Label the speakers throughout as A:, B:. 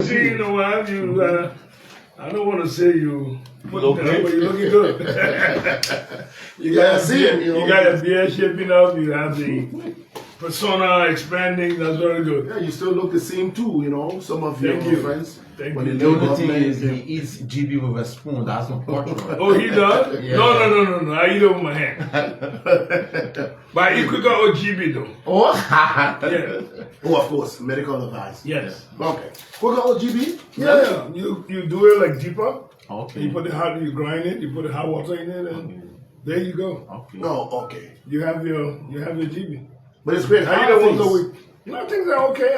A: See, you know what? I don't want to say you look good, but you're looking good. You got a beard shaping up. You have the persona expanding. That's very good.
B: Yeah, you still look the same too. You know, some of your friends.
C: The only thing is he eats GB with a spoon. That's not cultural.
A: Oh, he does?
C: Yeah.
A: No. I eat it with my hand. But I eat quicker or GB though.
B: Oh?
A: Yeah.
B: Oh, of course, medical advice.
A: Yes.
B: Okay. Quicker or GB?
A: Yeah. You do it like deeper.
C: Okay.
A: You put you grind it. You put the hot water in it, and there you go.
C: Okay.
B: No, okay.
A: You have your GB.
B: But it's great.
A: I eat it once a week. Things are okay.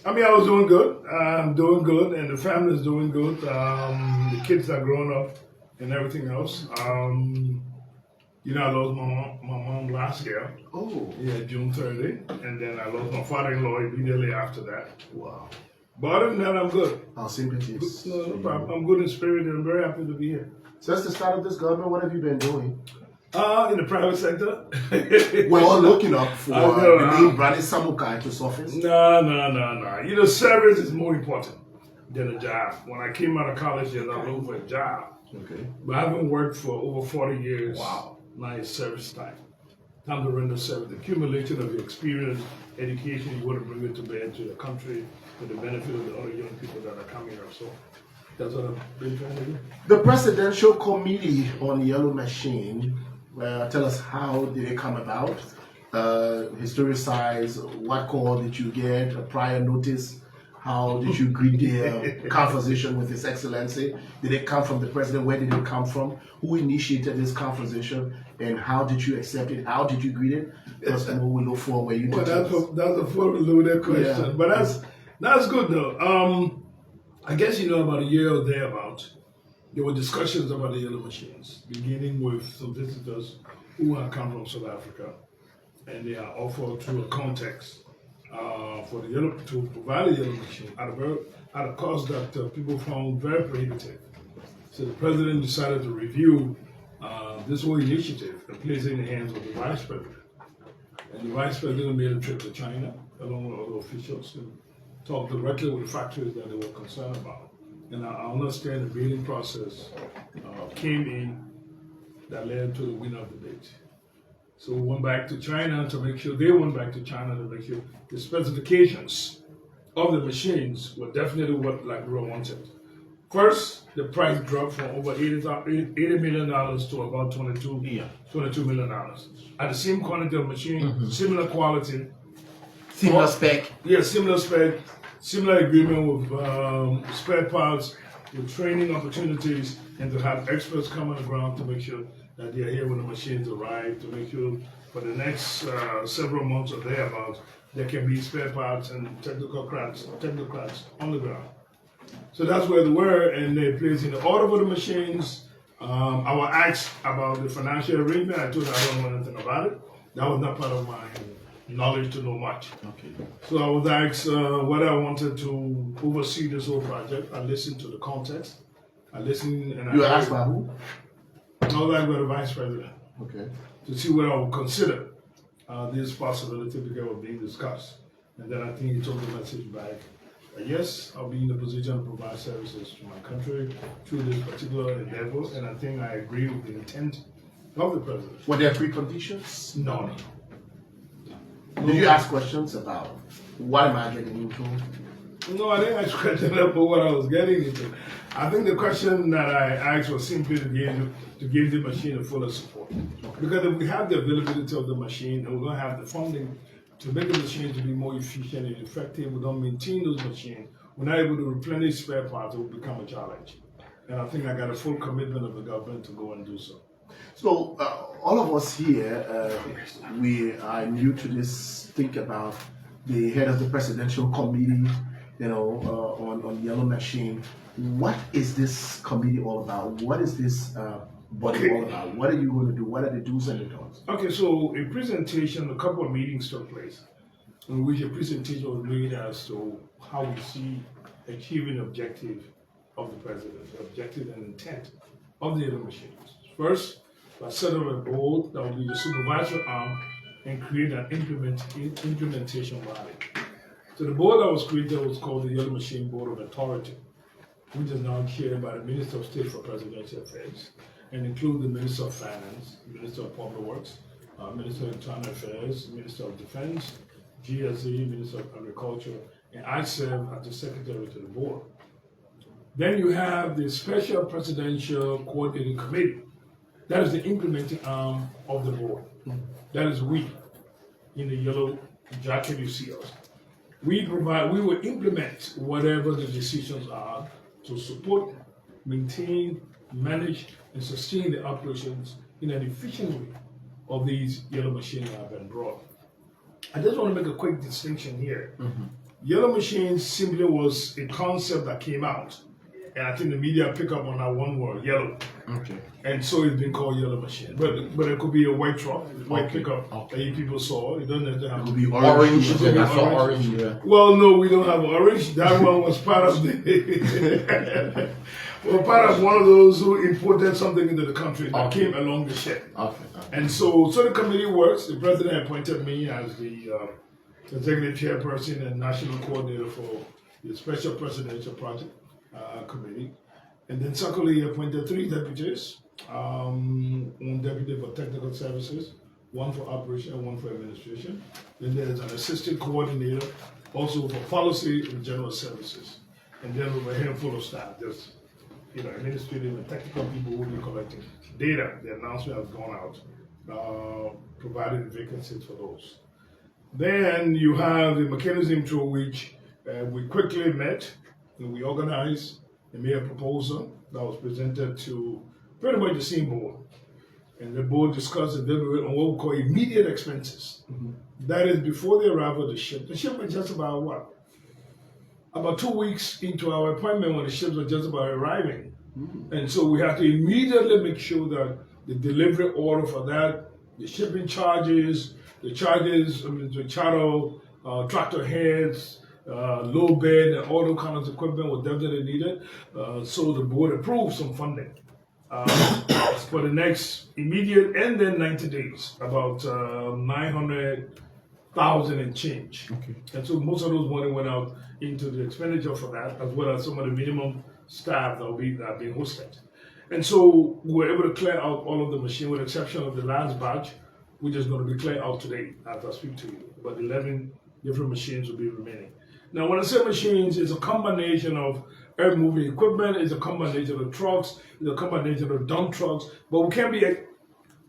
A: I was doing good. I'm doing good, and the family's doing good. The kids are growing up and everything else. I lost my mom last year.
B: Oh.
A: Yeah, June 30. And then I lost my father-in-law immediately after that.
B: Wow.
A: But other than that, I'm good.
B: Our sympathies.
A: No problem. I'm good in spirit, and I'm very happy to be here.
B: Since the start of this government, what have you been doing?
A: In the private sector.
B: We're all looking up for the name Brownie Sumakai to surface.
A: No. Service is more important than a job. When I came out of college, I was looking for a job.
B: Okay.
A: But I haven't worked for over 40 years.
C: Wow.
A: Now it's service time. Time to render service. The accumulation of your experience, education, you want to bring it to bear to the country for the benefit of the other young people that are coming up. So that's what I've been trying to do.
B: The Presidential Committee on the Yellow Machine, tell us how did it come about? History size, what call did you get, a prior notice? How did you greet the conversation with His Excellency? Did it come from the President? Where did it come from? Who initiated this conversation? And how did you accept it? How did you greet it? Because we look for where you did.
A: Well, that's a full loaded question.
B: Yeah.
A: But that's good though. I guess about a year or thereabout, there were discussions about the yellow machines, beginning with some visitors who had come from South Africa, and they are offered through a context to provide a yellow machine at a cost that people found very prohibitive. So the president decided to review this whole initiative and place it in the hands of the vice president. And the vice president made a trip to China along with other officials and talked directly with the factories that they were concerned about. And I understand the bidding process came in that led to the winner of the bid. So we went back to China to make sure the specifications of the machines were definitely what Liberia wanted. First, the price dropped from over $80 million to about $22 million. At the same quantity of machine, similar quality.
C: Similar spec.
A: Yeah, similar spec, similar agreement with spare parts, with training opportunities, and to have experts come on the ground to make sure that they are here when the machines arrive, to make sure for the next several months or thereabouts, there can be spare parts and technocrats on the ground. So that's where they were, and they placed in the order for the machines. I was asked about the financial arrangement. I told them I don't know anything about it. That was not part of my knowledge to know much. Okay. So I was asked whether I wanted to oversee this whole project. I listened to the context. You
B: were asked by who?
A: I was asked by the vice president.
B: Okay.
A: To see what I would consider this possibility because it was being discussed. And then I think he took the message back. Yes, I'll be in the position to provide services to my country through this particular endeavor, and I think I agree with the intent of the president.
B: Were there preconditions?
A: No.
B: Did you ask questions about what am I getting into?
A: No, I didn't ask questions about what I was getting into. I think the question that I asked was simply to give the machine a fuller support. Because if we have the availability of the machine and we're going to have the funding to make the machine to be more efficient and effective, we don't maintain those machines, we're not able to replenish spare parts, it will become a challenge. And I think I got a full commitment of the government to go and do so.
B: So all of us here, we are new to this. Think about the head of the presidential committee, on Yellow Machine. What is this committee all about? What is this body all about? What are you going to do? What are the do's and the don'ts?
A: Okay, so a couple of meetings took place in which a presentation was made as to how we see achieving the objective of the president, the objective and intent of the Yellow Machines. First, by setting a board that will be the supervisory arm and create an implementation body. So the board that was created was called the Yellow Machine Board of Authority, which is now chaired by the Minister of State for Presidential Affairs, and include the Minister of Finance, Minister of Public Works, Minister of Internal Affairs, Minister of Defense, GSE, Minister of Agriculture, and I serve as the Secretary to the board. Then you have the Special Presidential Coordinating Committee. That is the implementing arm of the board. That is we, in the yellow jacket you see us. We will implement whatever the decisions are to support, maintain, manage, and sustain the operations in an efficient way of these yellow machines that have been brought. I just want to make a quick distinction here. Yellow machines simply was a concept that came out, and I think the media pick up on that one word, yellow.
C: Okay.
A: And so it's been called yellow machine. But it could be a white truck, white pickup that you people saw. It doesn't have to have.
B: It could be
C: Orange.
B: orange.
C: I saw orange. Yeah.
A: Well, no, we don't have orange. That one was part of the. Well, part of one of those who imported something into the country that came along the ship.
C: Okay.
A: And so the committee works. The president appointed me as the executive chairperson and national coordinator for the Special Presidential Project Committee. And then secondly, he appointed 3 deputies, one deputy for technical services, one for operation, and one for administration. Then there's an assistant coordinator, also for policy and general services. And then we have a handful of staff, just administrative and technical people who will be collecting data. The announcement has gone out, providing vacancies for those. Then you have the mechanism through which we quickly met and we organized and made a proposal that was presented to pretty much the same board. And the board discussed and deliberated on what we call immediate expenses. That is before the arrival of the ship. The ship was just about what? About 2 weeks into our appointment when the ships were just about arriving. And so we had to immediately make sure that the delivery order for that, the shipping charges, the charter, tractor heads, low bed, and all those kinds of equipment was definitely needed. So the board approved some funding for the next immediate and then 90 days, about 900,000 and change.
C: Okay.
A: And so most of those money went out into the expenditure for that, as well as some of the minimum staff that are being hosted. And so we were able to clear out all of the machines, with the exception of the last batch, which is going to be cleared out today as I speak to you. About 11 different machines will be remaining. Now, when I say machines, it's a combination of earth moving equipment, it's a combination of trucks, it's a combination of dump trucks, but we can't be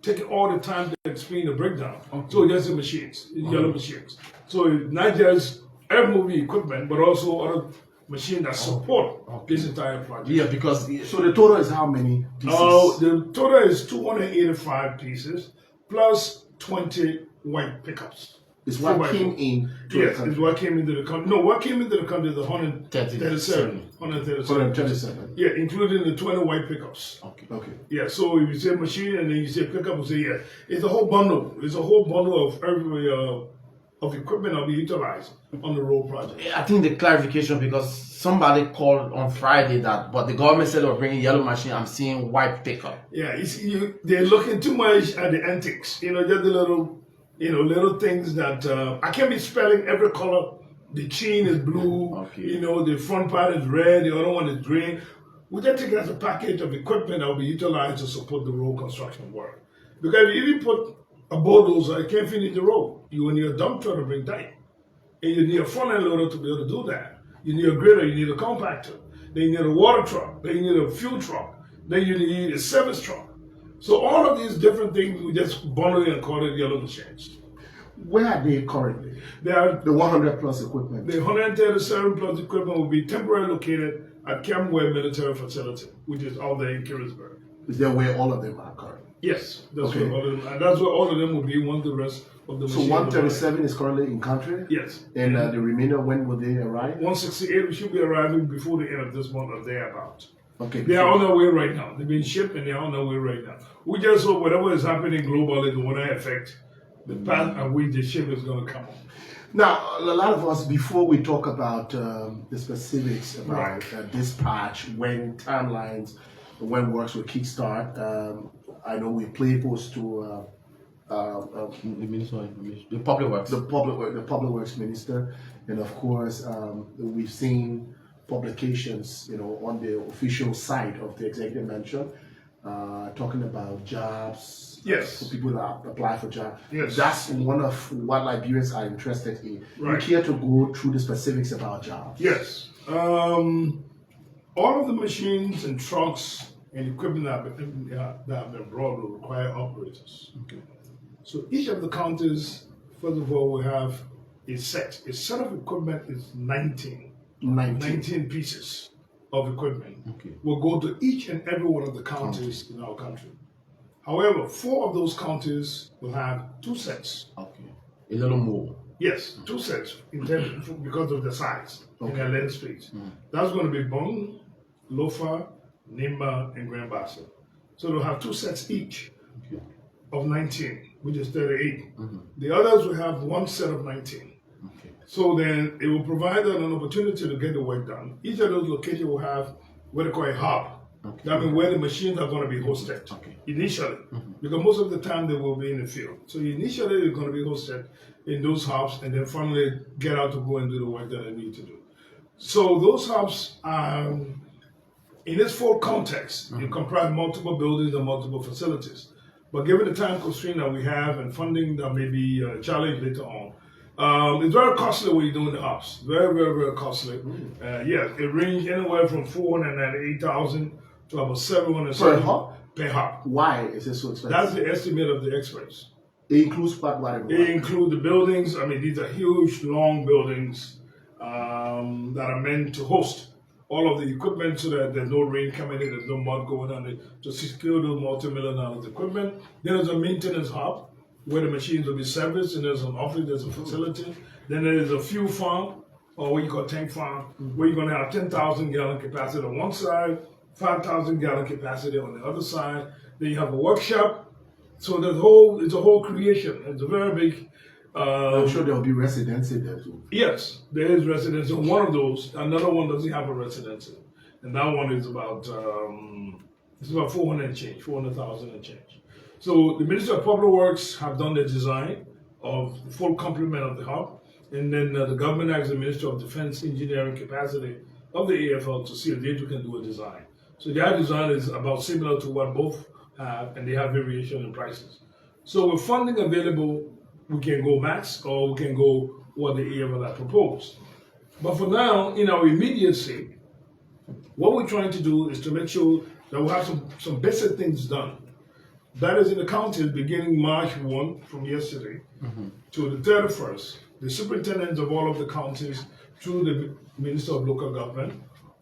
A: taking all the time to explain the breakdown. Okay. So it's just the machines, yellow machines. So it's not just earth moving equipment, but also other machines that support this entire project.
B: Yeah, because so the total is how many pieces?
A: The total is 285 pieces plus 20 white pickups.
B: It's what came in.
A: Yes, it's what came into the country. No, what came into the country is 137.
B: 137.
A: Yeah, including the 20 white pickups.
B: Okay.
A: Yeah, so if you say machine and then you say pickup, you say yeah. It's a whole bundle. It's a whole bundle of of equipment that will be utilized on the road project.
C: I think the clarification, because somebody called on Friday but the government said they're bringing yellow machine. I'm seeing white pickup.
A: Yeah, they're looking too much at the antics. Just the little things that I can't be spelling every color. The chain is blue.
C: Okay.
A: The front part is red. The other one is green. We just take it as a package of equipment that will be utilized to support the road construction work. Because if you put a bulldozer, it can't finish the road. You will need a dump truck to bring time. And you need a front end loader to be able to do that. You need a grader, you need a compactor. Then you need a water truck. Then you need a fuel truck. Then you need a service truck. So all of these different things, we just bundle and call it yellow machines.
B: Where are they currently?
A: They are
B: the 100 plus equipment.
A: The 137 plus equipment will be temporarily located at Camway Military Facility, which is out there in Kingsburg.
B: Is that where all of them are currently?
A: Yes, that's where all of them, and that's where all of them will be once the rest of the machines.
B: So 137 is currently in country?
A: Yes.
B: And the remainder, when will they arrive?
A: 168 should be arriving before the end of this month or thereabout.
B: Okay.
A: They are on their way right now. They've been shipped and they are on their way right now. We just hope whatever is happening globally will not affect the path at which the ship is going to come on.
B: Now, a lot of us, before we talk about the specifics about dispatch, when timelines, when works will kickstart, I know we play post to
C: The Minister of Information, the Public Works.
B: the public works minister, and of course we've seen publications, on the official site of the executive mansion, talking about jobs.
A: Yes.
B: For people that apply for jobs.
A: Yes.
B: That's one of what Liberians are interested in.
A: Right.
B: You care to go through the specifics about jobs?
A: Yes. All of the machines and trucks and equipment that have been brought will require operators.
C: Okay.
A: So each of the counties, first of all, will have a set. A set of equipment is 19 pieces of equipment.
C: Okay.
A: Will go to each and every one of the counties in our country. However, 4 of those counties will have 2 sets.
C: Okay. A little more.
A: Yes, 2 sets because of the size and their land space. That's going to be Bong, Lofa, Nimba, and Grand Bassa. So they'll have 2 sets each of 19, which is 38. The others will have 1 set of 19.
C: Okay.
A: So then it will provide them an opportunity to get the work done. Each of those locations will have what they call a hub.
C: Okay.
A: That means where the machines are going to be hosted initially, because most of the time they will be in the field. So initially they're going to be hosted in those hubs, and then finally get out to go and do the work that they need to do. So those hubs, in its full context, it comprise multiple buildings and multiple facilities. But given the time constraint that we have and funding that may be a challenge later on, it's very costly when you're doing the hubs. Very, very, very costly. It ranges anywhere from 498,000 to about 770
B: Per hub?
A: Per hub.
B: Why is it so expensive?
A: That's the estimate of the experts.
B: It includes what?
A: They include the buildings. I mean, these are huge, long buildings that are meant to host all of the equipment so that there's no rain coming in, there's no mud going on it, to secure those multi-million-dollar equipment. Then there's a maintenance hub where the machines will be serviced, and there's an office, there's a facility. Then there is a fuel farm, or what you call tank farm, where you're going to have 10,000 gallon capacity on one side, 5,000 gallon capacity on the other side. Then you have a workshop. So it's a whole creation. It's a very big.
B: I'm sure there will be residency there too.
A: Yes, there is residency on one of those. Another one doesn't have a residency, and that one is about 400 and change, 400,000 and change. So the Ministry of Public Works have done the design of the full complement of the hub, and then the government asks the Ministry of Defense engineering capacity of the AFL to see if they too can do a design. So their design is about similar to what both have, and they have variation in prices. So with funding available, we can go max, or we can go what the AFL have proposed. But for now, in our immediacy, what we're trying to do is to make sure that we have some basic things done. That is, in the counties, beginning March 1 from yesterday to the 31st, the superintendents of all of the counties through the Minister of Local Government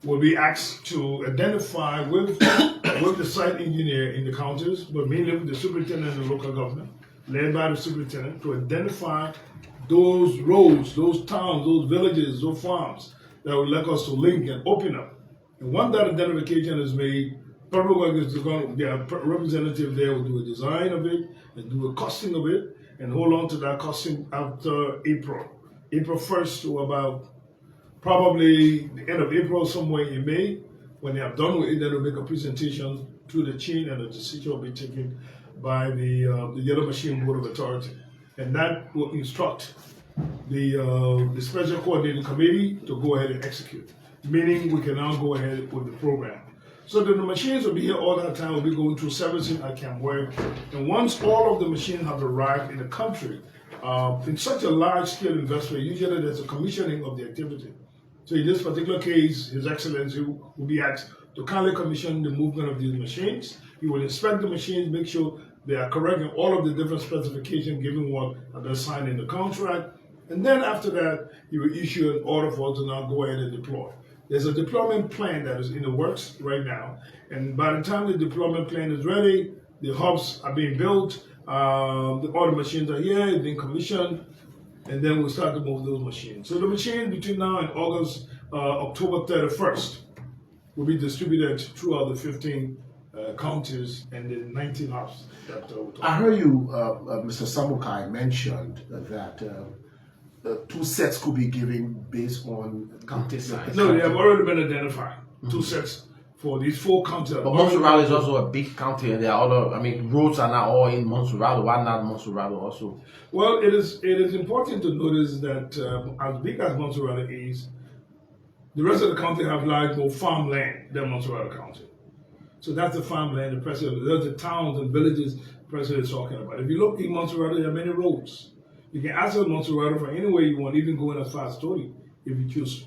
A: will be asked to identify with the site engineer in the counties, but mainly with the superintendent of local government, led by the superintendent, to identify those roads, those towns, those villages, those farms that would like us to link and open up. And once that identification is made, Public Works is going, their representative there will do a design of it and do a costing of it and hold on to that costing after April 1st to about probably the end of April, somewhere in May. When they have done with it, they will make a presentation to the chain, and the decision will be taken by the Yellow Machine Board of Authority. And that will instruct the Special Coordinating Committee to go ahead and execute, meaning we can now go ahead with the program. So that the machines will be here all that time. We'll be going through servicing at Camp Work. And once all of the machines have arrived in the country, in such a large-scale investment, usually there's a commissioning of the activity. So in this particular case, His Excellency will be asked to kindly commission the movement of these machines. He will inspect the machines, make sure they are correct in all of the different specifications given what have been signed in the contract. And then after that, he will issue an order for us to now go ahead and deploy. There's a deployment plan that is in the works right now. And by the time the deployment plan is ready, the hubs are being built, all the machines are here, it's being commissioned, and then we'll start to move those machines. So the machines between now and October 31st will be distributed throughout the 15 counties and the 19 hubs that
B: I heard you, Mr. Sumakai, mentioned that 2 sets could be given based on county size.
A: No, they have already been identified. 2 sets for these 4 counties.
C: But Montserrat is also a big county, and there are other. I mean, roads are not all in Montserrat. Why not Montserrat also?
A: Well, it is important to notice that as big as Montserrat is, the rest of the county have like more farmland than Montserrat County. So that's the farmland the president, that's the towns and villages the president is talking about. If you look in Montserrat, there are many roads. You can access Montserrat from anywhere you want, even going as far as Tony, if you choose.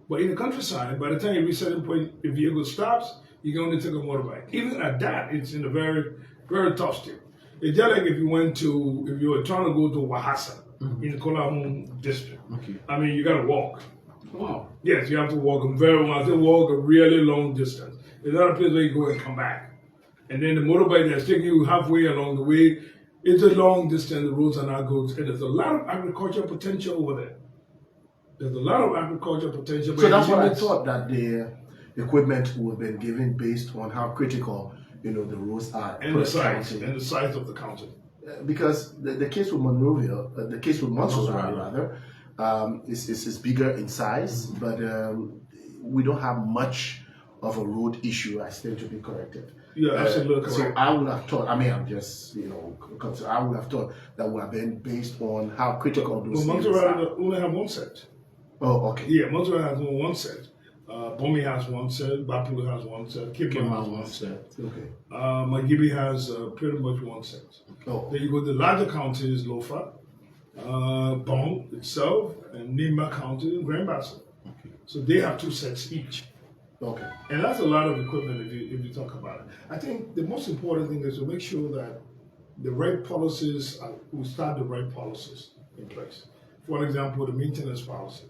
A: But in the countryside, by the time you reach a certain point, if the vehicle stops, you can only take a motorbike. Even at that, it's in a very, very tough state. It's just like if you were trying to go to Wahasa in the Kolahun district.
C: Okay.
A: I mean, you got to walk.
C: Wow.
A: Yes, you have to walk a very long. You walk a really long distance. There's not a place where you go and come back. And then the motorbike that's taking you halfway along the way, it's a long distance. The roads are not good, and there's a lot of agricultural potential over there. There's a lot of agricultural potential.
B: So that's what I thought, that the equipment would have been given based on how critical, the roads are
A: and the size of the county.
B: Because the case with Monrovia, the case with Montserrat rather, is bigger in size, but we don't have much of a road issue. I stand to be corrected.
A: Yeah, absolutely
B: so
A: correct.
B: I would have thought, I mean, I'm just, I would have thought that would have been based on how critical those
A: But
B: areas are.
A: Montserrat only have one set.
B: Oh, okay.
A: Yeah, Montserrat has only one set. Bomi has one set. Bapulu has one set. Kipling has one set.
B: Okay.
A: Magibi has pretty much one set.
B: Oh.
A: Then you go to the larger counties, Lofa, Bong itself, and Nimba County and Grand Bassa.
C: Okay.
A: So they have 2 sets each.
B: Okay.
A: And that's a lot of equipment if you talk about it. I think the most important thing is to make sure that the right policies, we start the right policies in place. For example, the maintenance policy.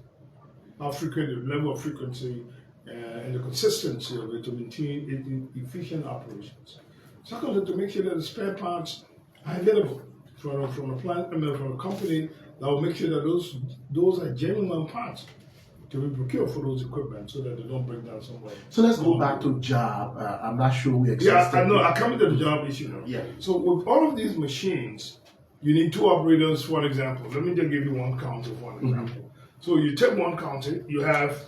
A: How frequent, the level of frequency, and the consistency of it to maintain efficient operations. Secondly, to make sure that the spare parts are available from a plant, from a company that will make sure that those are genuine parts to be procured for those equipment so that they don't break down somewhere.
B: So let's go back to job. I'm not sure we
A: Yeah,
B: exhausted.
A: I know. I come to the job issue now.
B: Yeah.
A: So with all of these machines, you need 2 operators, for example. Let me just give you one counter for an example. So you take one counter, you have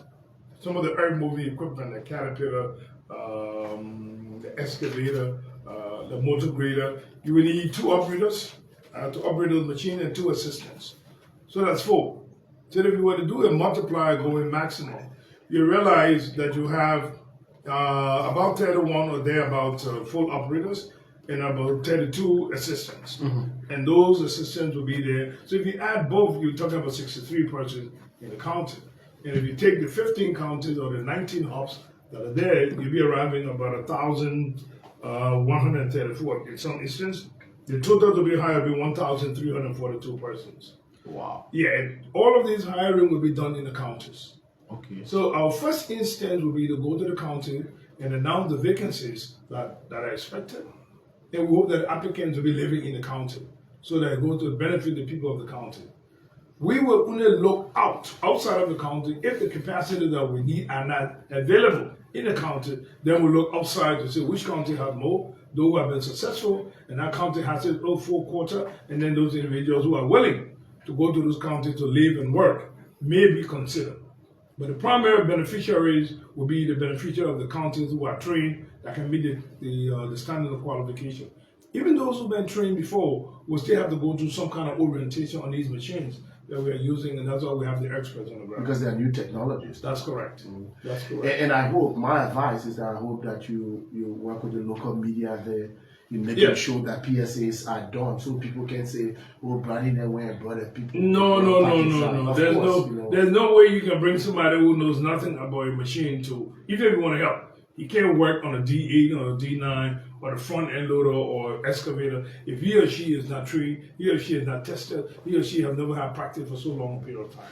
A: some of the earth moving equipment, the Caterpillar, the excavator, the motor grader. You will need 2 operators to operate those machines and 2 assistants. So that's 4. So if you were to do a multiplier going maximum, you realize that you have about 31 or thereabouts full operators and about 32 assistants. And those assistants will be there. So if you add both, you're talking about 63 persons in the county. And if you take the 15 counties or the 19 hubs that are there, you'll be arriving about 1,134. In some instances, the total to be hired will be 1,342 persons.
C: Wow.
A: Yeah, and all of these hiring will be done in the counties.
C: Okay.
A: So our first instance will be to go to the county and announce the vacancies that are expected. And we hope that applicants will be living in the county so that it goes to benefit the people of the county. We will only look outside of the county if the capacity that we need are not available in the county. Then we look outside to see which county has more, those who have been successful, and that county has its own 4 quarter, and then those individuals who are willing to go to those counties to live and work may be considered. But the primary beneficiaries will be the beneficiaries of the counties who are trained that can meet the standard of qualification. Even those who've been trained before will still have to go through some kind of orientation on these machines that we are using, and that's why we have the experts on the ground.
B: Because they are new technologies.
A: That's correct. That's correct.
B: And I hope, my advice is that I hope that you work with the local media there in making sure that PSAs are done so people can say, oh, Brownie never went and brought people.
A: No. There's no way you can bring somebody who knows nothing about a machine to, even if you want to help. You can't work on a D8 or a D9 or the front end loader or excavator if he or she is not trained, he or she is not tested, he or she have never had practice for so long a period of time.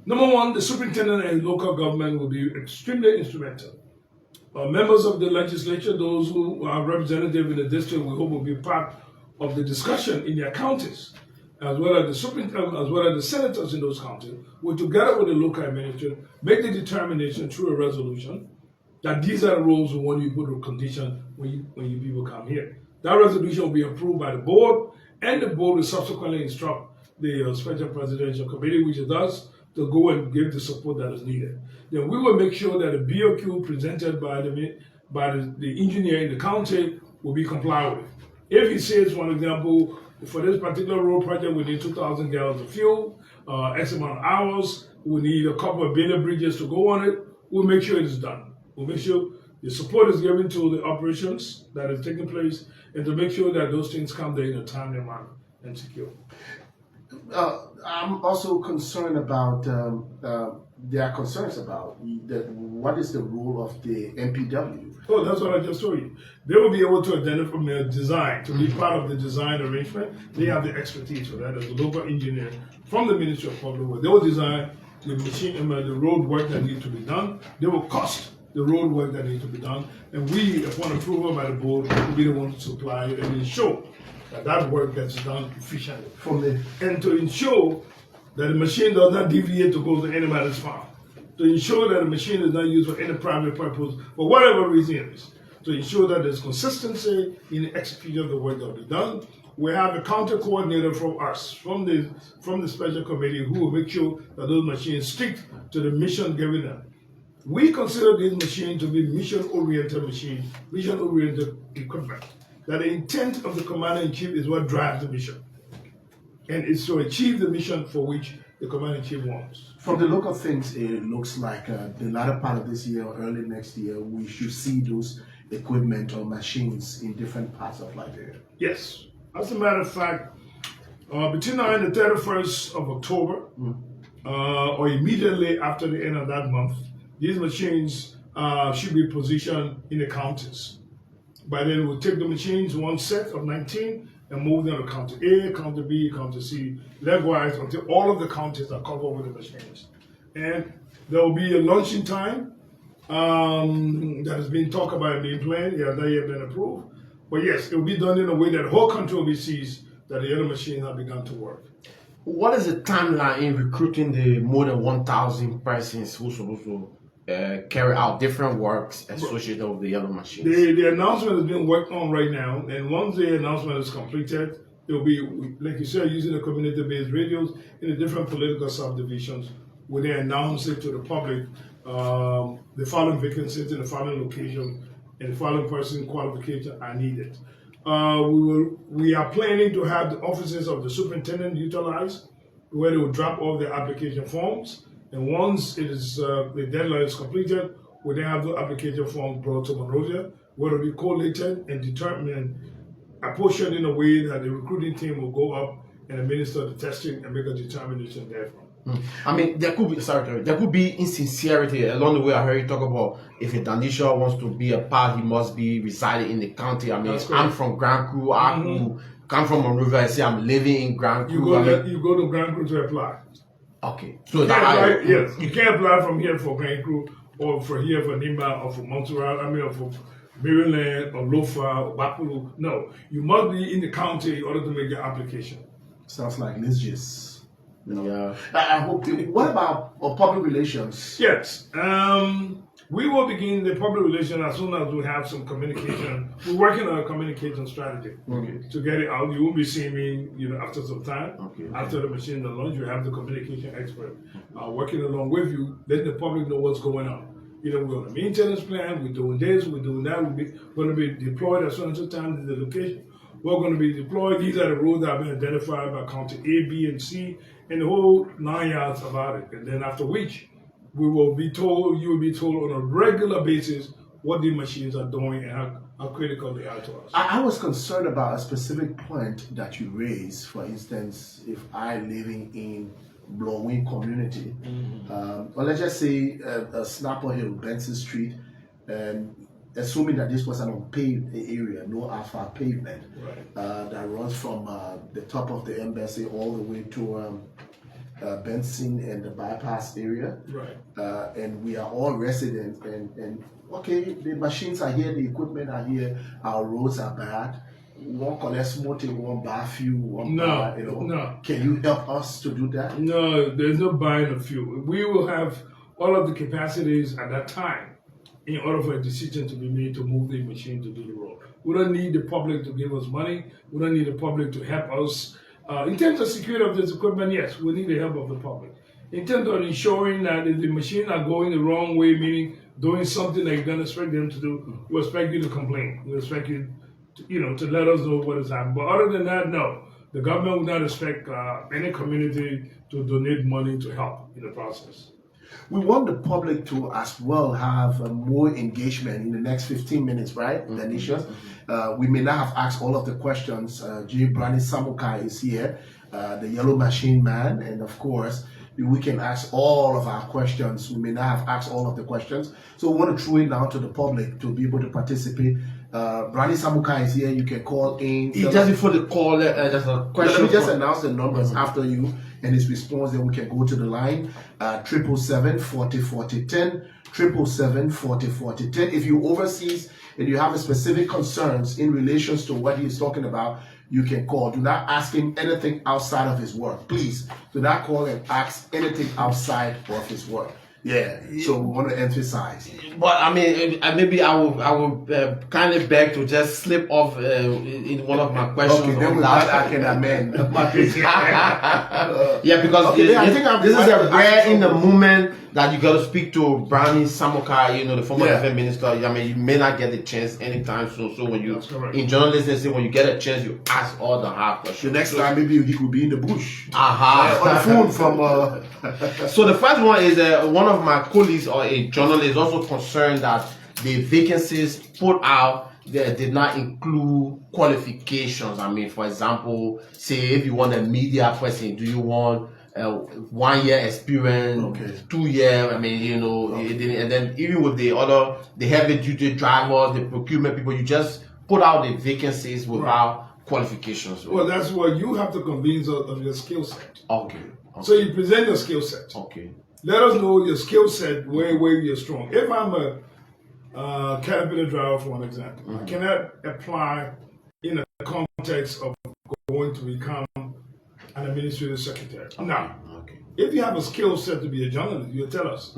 A: Number 1, the superintendent and local government will be extremely instrumental. Members of the legislature, those who are representative in the district, we hope will be part of the discussion in their counties, as well as the superintendent, as well as the senators in those counties, will together with the local administration make the determination through a resolution that these are the rules we want you to put a condition when you people come here. That resolution will be approved by the board, and the board will subsequently instruct the Special Presidential Committee, which is us, to go and give the support that is needed. Then we will make sure that the BOQ presented by the engineer in the county will be complied with. If he says, for example, for this particular road project, we need 2,000 gallons of fuel, X amount of hours, we need a couple of billion bridges to go on it, we'll make sure it is done. We'll make sure the support is given to the operations that is taking place, and to make sure that those things come there in a timely manner and secure.
B: I'm also concerned about, there are concerns about what is the role of the MPW?
A: Oh, that's what I just told you. They will be able to identify their design, to be part of the design arrangement. They have the expertise for that as a local engineer from the Ministry of Public Works. They will design the machine, the road work that needs to be done. They will cost the road work that needs to be done. And we, upon approval by the board, will be the ones to supply it and ensure that that work gets done efficiently. And to ensure that the machine does not deviate to go to anybody's farm. To ensure that the machine is not used for any private purpose, for whatever reason it is. To ensure that there's consistency in the execution of the work that will be done. We have a counter coordinator from us, from the special committee, who will make sure that those machines stick to the mission given them. We consider these machines to be mission-oriented machines, mission-oriented equipment. That the intent of the commander-in-chief is what drives the mission. And it's to achieve the mission for which the commander-in-chief wants.
B: From the look of things, it looks like the latter part of this year or early next year, we should see those equipment or machines in different parts of Liberia.
A: Yes. As a matter of fact, between now and the 31st of October, or immediately after the end of that month, these machines should be positioned in the counties. By then, we'll take the machines, one set of 19, and move them to county A, county B, county C, likewise until all of the counties are covered with the machines. And there will be a launching time that has been talked about and being planned. It has not yet been approved. But yes, it will be done in a way that the whole country will be seized that the other machines have begun to work.
C: What is the timeline in recruiting the more than 1,000 persons who are supposed to carry out different works associated with the yellow machines?
A: The announcement is being worked on right now, and once the announcement is completed, it will be, like you said, using the community-based radios in the different political subdivisions, where they announce it to the public, the following vacancies in the following location and the following person qualification are needed. We are planning to have the offices of the superintendent utilized, where they will drop off their application forms. And once it is the deadline is completed, we then have the application form brought to Monrovia, where it will be collated and determined, apportioned in a way that the recruiting team will go up and administer the testing and make a determination therefrom.
C: I mean, there could be insincerity along the way. I heard you talk about if a Danisha wants to be a part, he must be residing in the county. I mean, I'm from Grand Crew, I come from Monrovia and say I'm living in Grand Crew.
A: You go to Grand Crew to apply.
C: Okay. So yes,
A: you can't apply from here for Grand Crew or for here for Nimba or for Montserrat, or for Maryland or Lofa or Bapulu. No, you must be in the county in order to make your application.
B: Sounds like Lisgis.
C: Yeah.
B: I hope. What about public relations?
A: Yes. We will begin the public relations as soon as we have some communication. We're working on a communication strategy to get it out. You won't be seeing me, after some time. After the machine is launched, you have the communication expert working along with you, letting the public know what's going on. We're on a maintenance plan. We're doing this. We're doing that. We're going to be deployed as soon as the time is the location. We're going to be deployed. These are the roads that have been identified by county A, B, and C, and the whole 9 yards about it. And then after which, you will be told on a regular basis what the machines are doing and how critical they are to us.
B: I was concerned about a specific point that you raised. For instance, if I living in Blowing community, or let's just say Snapper Hill, Benson Street, assuming that this was an unpaved area, no asphalt pavement, that runs from the top of the embassy all the way to Benson and the bypass area, and we are all residents, and okay, the machines are here, the equipment are here, our roads are bad. One collect smoke, one buy fuel, one buy,
A: No.
B: Can you help us to do that?
A: No, there's no buying of fuel. We will have all of the capacities at that time in order for a decision to be made to move the machine to do the road. We don't need the public to give us money. We don't need the public to help us. In terms of security of this equipment, yes, we need the help of the public. in terms of ensuring that if the machines are going the wrong way, meaning doing something that you don't expect them to do, we expect you to complain. We expect you to let us know what is happening. But other than that, no. The government would not expect any community to donate money to help in the process.
B: We want the public to as well have more engagement in the next 15 minutes, right, Denisha? We may not have asked all of the questions. Brownie Sumakai is here, the Yellow Machine Man, and of course, we can ask all of our questions. We may not have asked all of the questions. So we want to throw it now to the public to be able to participate. Brownie Sumakai is here. You can call in.
C: Just before the call, there's a question.
B: Let me just announce the numbers after you and his response. Then we can go to the line. 777-40-40-10. 777-40-40-10. If you overseas and you have specific concerns in relations to what he is talking about, you can call. Do not ask him anything outside of his work. Please do not call and ask anything outside of his work. Yeah, so we want to emphasize.
C: But I mean, maybe I will kindly beg to just slip off in one of my questions.
B: Okay, then with that I can amend.
C: Yeah, because
B: okay, I think
C: this is a rare in the moment that you got to speak to Brownie Sumakai, the former defense minister. I mean, you may not get the chance anytime soon. So when you in journalism, when you get a chance, you ask all the hard questions.
B: The next time, maybe he could be in the bush.
C: On
B: the phone from.
C: So the first one is one of my colleagues or a journalist also concerned that the vacancies put out there did not include qualifications. I mean, for example, say if you want a media person, do you want 1 year experience, 2 year? I mean, it didn't. And then even with the heavy duty drivers, the procurement people, you just put out the vacancies without qualifications.
A: Well, that's what you have to convince us of your skill set.
C: Okay.
A: So you present your skill set.
C: Okay.
A: Let us know your skill set, where you're strong. If I'm a Caterpillar driver, for an example, I cannot apply in a context of going to become an administrative secretary. Now, if you have a skill set to be a journalist, you tell us.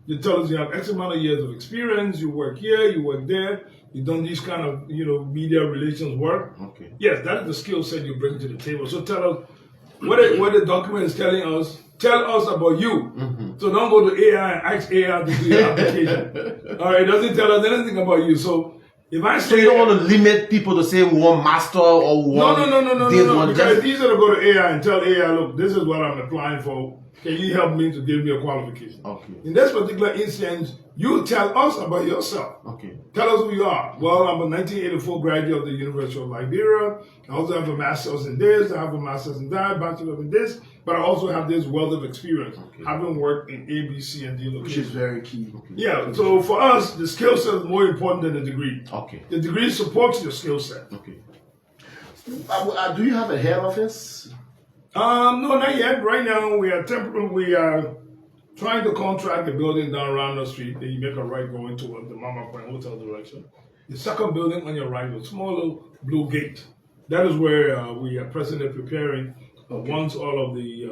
A: You tell us you have X amount of years of experience, you work here, you work there, you've done these kind of media relations work.
C: Okay.
A: Yes, that is the skill set you bring to the table. So tell us what the document is telling us. Tell us about you. So don't go to AI and ask AI to do your application. All right, it doesn't tell us anything about you. So if I say,
C: so you don't want to limit people to say we want master or we want
A: no. Because it's easier to go to AI and tell AI, look, this is what I'm applying for. Can you help me to give me a qualification?
C: Okay.
A: In this particular instance, you tell us about yourself.
C: Okay.
A: Tell us who you are. Well, I'm a 1984 graduate of the University of Liberia. I also have a master's in this. I have a master's in that, bachelor's in this. But I also have this wealth of experience, having worked in A, B, C, and D locations.
B: Which is very key.
A: Yeah, so for us, the skill set is more important than the degree.
C: Okay.
A: The degree supports your skill set.
C: Okay.
B: Do you have a head office?
A: No, not yet. Right now, we are trying to contract the building down around the street. Then you make a right going toward the Mama Point Hotel direction. The second building on your right with a small little blue gate. That is where we are presently preparing. Once all of the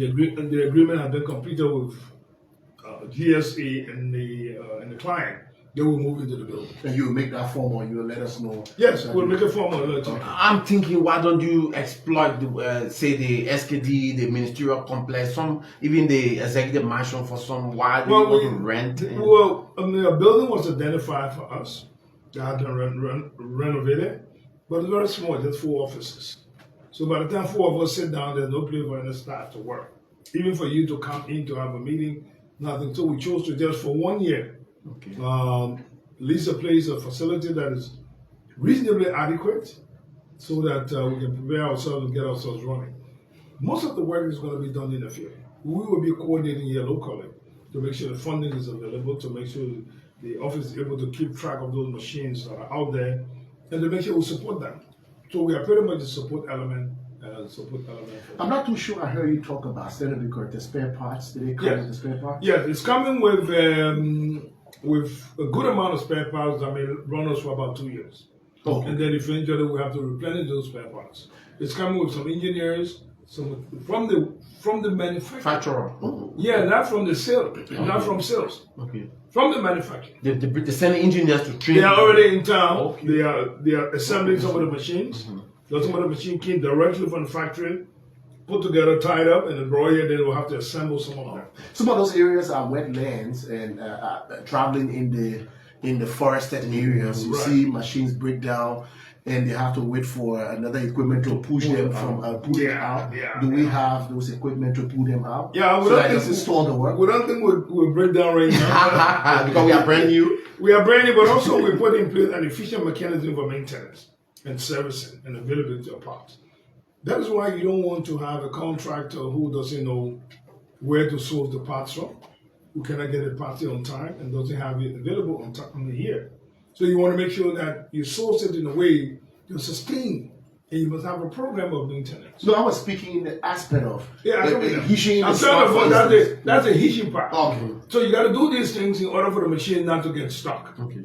A: agreement has been completed with GSA and the client, they will move into the building.
B: And you will make that form, or you will let us know.
A: Yes, we'll make a form.
C: I'm thinking, why don't you exploit say the SKD, the ministerial complex, even the executive mansion for some? Why do you want to rent?
A: A building was identified for us that had been renovated, but it's very small. There's 4 offices. So by the time 4 of us sit down, there's no place for any staff to work. Even for you to come in to have a meeting, nothing. So we chose to just for 1 year, lease a place, a facility that is reasonably adequate so that we can prepare ourselves and get ourselves running. Most of the work is going to be done in the field. We will be coordinating here locally to make sure the funding is available, to make sure the office is able to keep track of those machines that are out there, and to make sure we support them. So we are pretty much a support element.
B: I'm not too sure I heard you talk about the spare parts. Did they come with the spare parts?
A: Yes, it's coming with a good amount of spare parts that may run us for about 2 years. And then eventually we have to replenish those spare parts. It's coming with some engineers, from the manufacturer. Yeah, not from the sales, not from sales.
C: Okay.
A: From the manufacturer.
C: They send engineers to train.
A: They are already in town. They are assembling some of the machines. Some of the machine came directly from the factory. put together, tied up, and the broiler then will have to assemble some of them.
B: Some of those areas are wetlands, and traveling in the forested areas, you see machines break down, and they have to wait for another equipment to push them from pull it out. Do we have those equipment to pull them out?
A: Yeah,
B: so that just install the work.
A: We don't think we'll break down right now
C: because we are brand new.
A: We are brand new, but also we put in place an efficient mechanism for maintenance and servicing and availability of parts. That is why you don't want to have a contractor who doesn't know where to source the parts from, who cannot get the parts on time and doesn't have it available on time of the year. So you want to make sure that you source it in a way to sustain, and you must have a program of maintenance.
B: No, I was speaking in the aspect of
A: hitching. That's a hitching part.
B: Okay.
A: So you got to do these things in order for the machine not to get stuck.
B: Okay.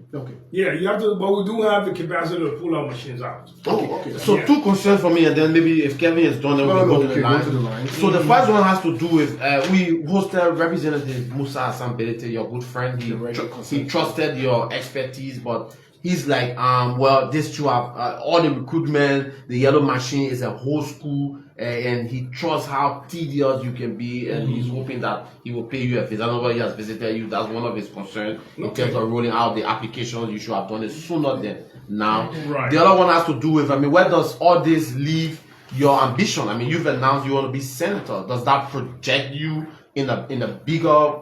A: Yeah, you have to, but we do have the capacity to pull our machines out.
B: Okay.
C: So two concerns for me, and then maybe if Kevin is done, then we'll go to the line. So the first one has to do with we hosted Representative Musa Asambelete, your good friend. He trusted your expertise, but he's like, well, this to have all the recruitment, the yellow machine is a whole school, and he trusts how tedious you can be, and he's hoping that he will pay you a visit. I know he has visited you. That's one of his concerns in terms of rolling out the applications. You should have done it sooner than now.
A: Right.
C: The other one has to do with, where does all this leave your ambition? You've announced you want to be senator. Does that project you in a bigger,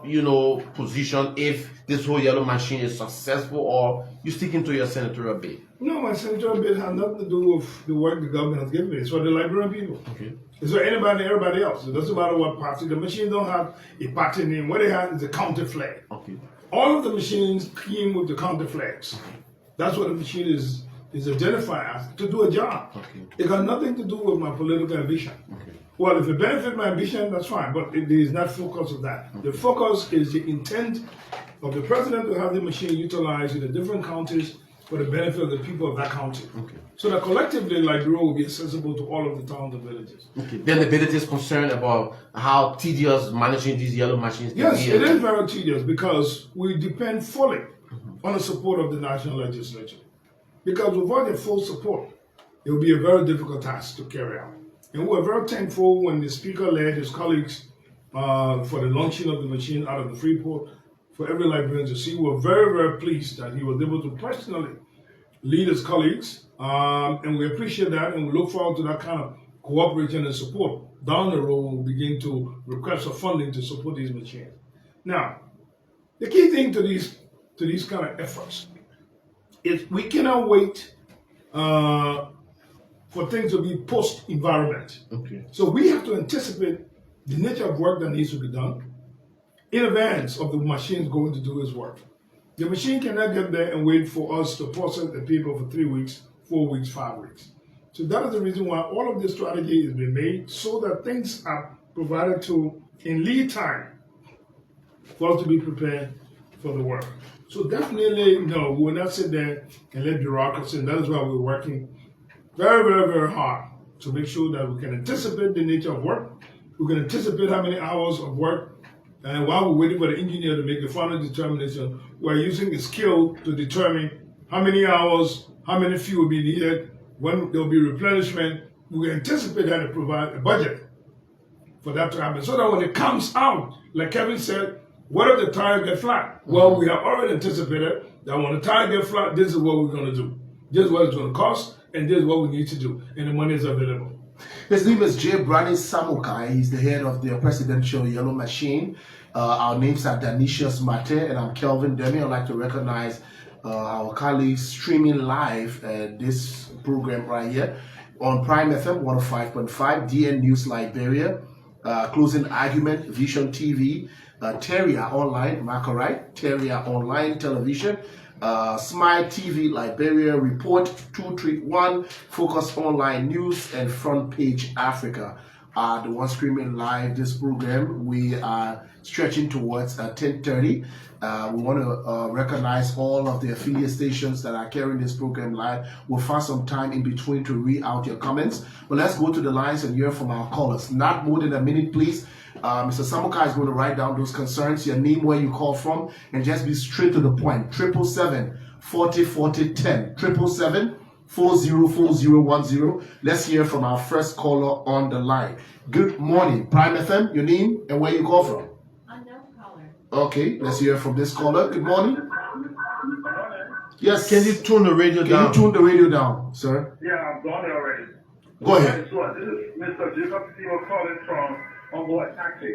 C: position if this whole yellow machine is successful, or you sticking to your senatorial bid?
A: No, my senatorial bid has nothing to do with the work the government has given me. It's for the Liberian people.
C: Okay.
A: It's for anybody and everybody else. It doesn't matter what party. The machine don't have a party name. What they have is a counter flag.
C: Okay.
A: All of the machines came with the counter flags.
C: Okay.
A: That's what the machine is identified as, to do a job.
C: Okay.
A: It got nothing to do with my political ambition.
C: Okay.
A: Well, if it benefits my ambition, that's fine, but it is not focus of that. The focus is the intent of the president to have the machine utilized in the different counties for the benefit of the people of that county. Okay. So that collectively, Liberia will be accessible to all of the towns and villages.
C: Okay. Then the village is concerned about how tedious managing these yellow machines can
A: Yes,
C: be.
A: it is very tedious because we depend fully on the support of the national legislature. Because without their full support, it will be a very difficult task to carry out. And we were very thankful when the speaker led his colleagues for the launching of the machine out of the Freeport for every Liberian to see. We were very, very pleased that he was able to personally lead his colleagues. And we appreciate that, and we look forward to that kind of cooperation and support. Down the road, we'll begin to request for funding to support these machines. Now, the key thing to these kind of efforts is we cannot wait for things to be post-environment.
C: Okay.
A: So we have to anticipate the nature of work that needs to be done in advance of the machines going to do its work. The machine cannot get there and wait for us to process the paper for 3 weeks, 4 weeks, 5 weeks. So that is the reason why all of this strategy has been made so that things are provided to in lead time for us to be prepared for the work. So definitely, no, we will not sit there and let bureaucracy, and that is why we're working very, very, very hard to make sure that we can anticipate the nature of work. We can anticipate how many hours of work, and while we're waiting for the engineer to make the final determination, we're using a skill to determine how many hours, how many fuel will be needed, when there will be replenishment. We can anticipate that and provide a budget for that to happen, so that when it comes out, like Kevin said, what if the tire get flat? Well, we have already anticipated that when the tire get flat, this is what we're going to do. This is what it's going to cost, and this is what we need to do, and the money is available.
B: His name is Brownie Sumakai. He's the head of the presidential yellow machine. Our names are Danicius Mate, and I'm Kelvin Demi. I'd like to recognize our colleagues streaming live this program right here on Prime FM 105.5, DN News Liberia, Closing Argument, Vision TV, Teria Online, Marco right? Teria Online Television, Smile TV Liberia, Report 231, Focus Online News, and Front Page Africa are the ones streaming live this program. We are stretching towards 10:30. We want to recognize all of the affiliate stations that are carrying this program live. We'll find some time in between to read out your comments. But let's go to the lines and hear from our callers. Not more than a minute, please. Mr. Samukai is going to write down those concerns, your name, where you call from, and just be straight to the point. 777-40-40-10. 404010. Let's hear from our first caller on the line. Good morning, Prime FM, your name and where you call from?
D: Unknown caller.
B: Okay, let's hear from this caller. Good morning. Yes.
C: Can you tune the radio down?
B: Can you tune the radio down, sir?
E: Yeah, I'm done already.
B: Go ahead.
E: So this is Mr. Jacob Steele calling from Onboard Taxi.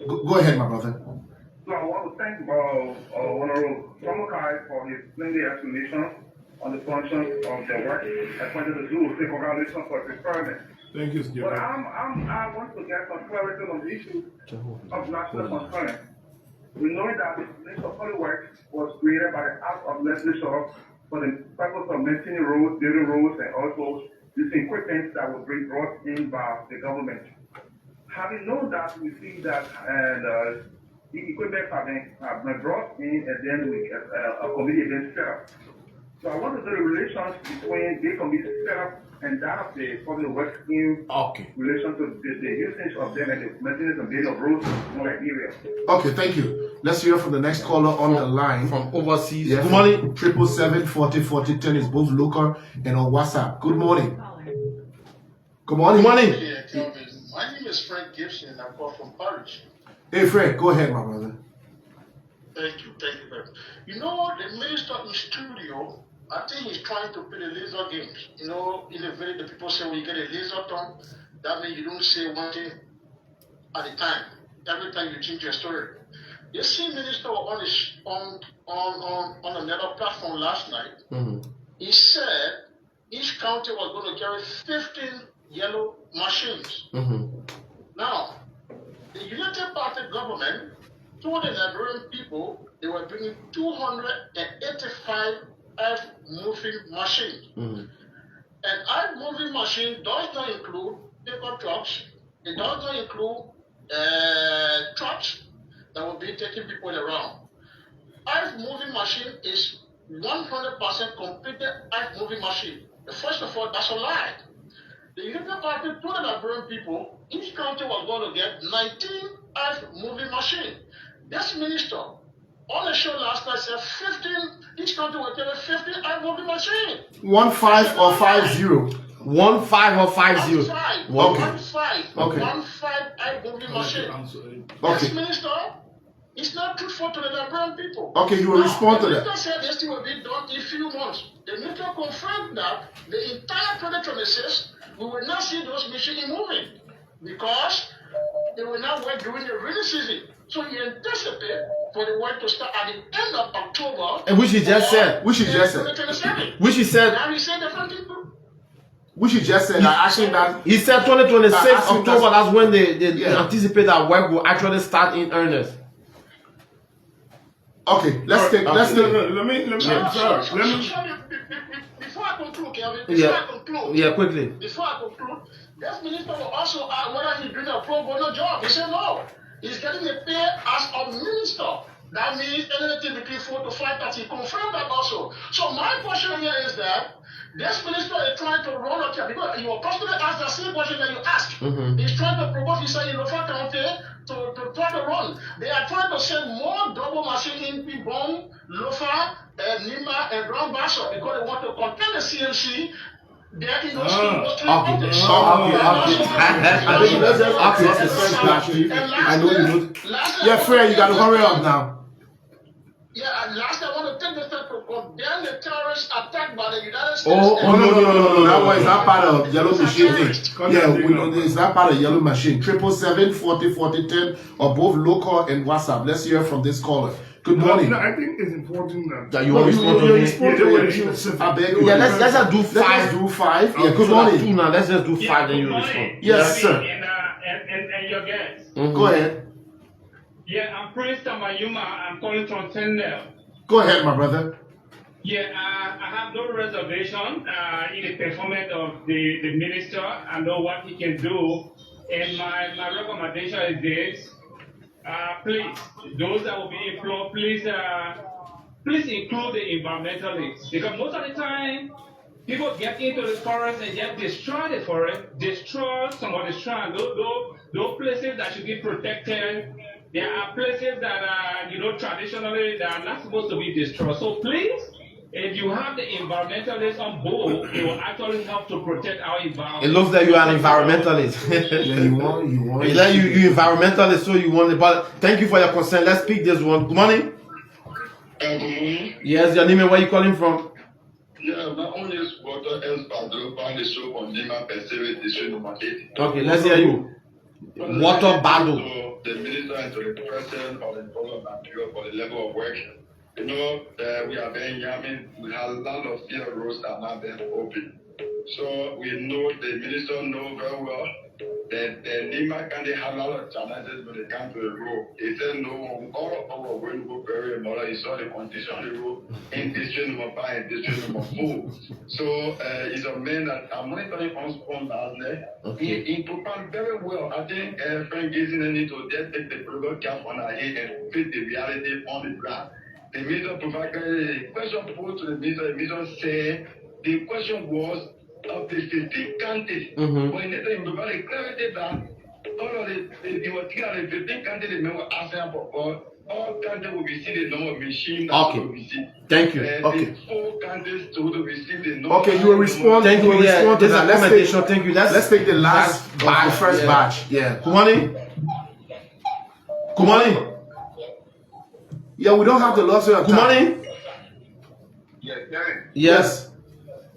B: Go ahead, my brother.
E: So I want to thank Honorable Sumakai for his splendid explanation on the functions of the work appointed to do with congratulations for his experiment.
A: Thank you,
E: But
A: Jacob.
E: I want to get some clarity on the issue of national concern. We know that the list of public works was created by the Act of Legislature for the purpose of maintaining roads, building roads, and also using equipment that will be brought in by the government. Having known that, we see that the equipment have been brought in, and then a committee then set up. So I want to know the relations between the committee set up and that of the public works in relation to the usage of them and the maintenance and building of roads in that area.
B: Okay, thank you. Let's hear from the next caller on the line.
C: From overseas.
B: Yeah,
C: Good morning.
B: 777-4040-10 is both local and on WhatsApp. Good morning.
D: Caller.
B: Good morning.
C: Good morning.
F: Yeah, Kelvin. My name is Frank Gibson and I call from Parish.
B: Hey, Fred, go ahead, my brother.
F: Thank you very much. You know, the minister in studio, I think he's trying to play the laser games. You know, in the village, the people say when you get a laser tongue, that means you don't say one thing at a time. Every time you change your story. The same minister was on another platform last night.
C: Mm-hmm.
F: He said each county was going to carry 15 yellow machines.
C: Mm-hmm.
F: Now, the United Party government told the Liberian people they were bringing 285 earth-moving machines.
C: Mm-hmm.
F: And earth-moving machine does not include paper trucks. It does not include trucks that will be taking people around. Earth-moving machine is 100% completed earth-moving machine. First of all, that's a lie. The United Party told the Liberian people each county was going to get 19 earth-moving machines. This minister on the show last night said 15, each county will get 15 earth-moving machines.
B: 15 or 50?
C: 15 or 50?
F: 1 5.
B: Okay.
F: 1 5.
B: Okay.
F: 1 5 earth-moving machine. This
B: Okay.
F: minister is not truthful to the Liberian people.
B: Okay, you will respond to
F: the
B: that.
F: minister said this thing will be done in a few months. The minister confirmed that the entire 2026 we will not see those machines moving because they will not work during the rainy season. So you anticipate for the work to start at the end of October.
C: And which he just said.
B: Which he just said.
F: 2027.
C: Which he said.
F: Now he said different people.
B: Which you just said, actually that.
C: He said 2026
B: Actually,
C: October. That's when they
B: Yeah.
C: anticipate that work will actually start in earnest.
B: Okay, let's take. Let's take.
A: Let me. I'm sorry. Let me.
F: Before I conclude, Kelvin,
C: Yeah, quickly.
F: Before I conclude, this minister will also ask whether he's doing a pro bono job. He said no. He's getting a pay as a minister. That means anything between 4 to 5 he confirmed that also. So my question here is that this minister is trying to run up here because you were personally asked the same question that you asked.
C: Mm-hmm.
F: He's trying to promote himself in Lofa County to try to run. They are trying to send more double machine in Pibon, Lofa, Nima, and Grand Bassa because they want to contain the CMC. They are in those three counties.
B: I think let's just I know you know. Yeah, Fred, you gotta hurry up now.
F: Yeah, and last I want to take the step to condemn the terrorist attack by the United States.
B: No. That one is not part of yellow machine thing. Yeah, we know it's not part of yellow machine. 777-4040-10 or both local and WhatsApp. Let's hear from this caller. Good morning.
A: No, I think it's important that
C: You want to respond to
A: you
C: me?
A: respond to it.
B: I beg you.
C: Yeah, let's just do
B: Let's
C: 5.
B: do 5. Yeah,
C: Yeah,
B: good morning.
C: 2 now. Let's just do 5,
G: Yeah,
C: then you
G: good
C: respond.
G: morning.
B: Yes, sir.
G: And your guests.
C: Mhm.
B: Go ahead.
G: Yeah, I'm Prince Tamayuma. I'm calling from Tendel.
B: Go ahead, my brother.
G: Yeah, I have no reservation in the performance of the minister. I know what he can do. And my recommendation is this. Please, those that will be employed, please include the environmentalists. Because most of the time, people get into the forest and just destroy the forest, destroy some of the shrine. Those places that should be protected, there are places that are, traditionally, that are not supposed to be destroyed. So please, if you have the environmentalists on board, it will actually help to protect our environment.
C: It looks like you are an environmentalist.
B: Yeah, you want.
C: It's like you environmentalist, so you want it. But thank you for your concern. Let's pick this one. Good morning.
D: Good morning.
C: Yes, your name and where you calling from?
D: Yeah, my own is water else Badro, Brownie Sumakai Appears, district number 8.
C: Okay, let's hear you. Water battle.
D: So the minister and to the president of the government for the level of work. You know, we are very yummy. We have a lot of field roads that are not being open. So we know the minister know very well that Lima County have a lot of challenges when it comes to the road. He said no, all of our way to go very well. He saw the condition of the road in district number 5 and district number 4. So he's a man that I'm monitoring on last night.
C: Okay.
D: He performed very well. I think Frank Gizina need to just take the political cap on our head and fit the reality on the ground. The minister provided a question put to the minister said the question was of the 15 countries. When they provided clarity that all of the 15 countries remember asking for all countries will receive the number of machines that will receive.
C: Thank you.
D: The 4 countries to receive the number.
B: Okay, you will respond.
C: Thank you. Yeah,
B: Respond to that.
C: Thank you.
B: Let's take the last batch, the first batch. Yeah.
C: Good morning. Good morning.
B: Yeah, we don't have the luxury of
C: Good
B: time.
C: morning.
D: Yes, Darren.
C: Yes.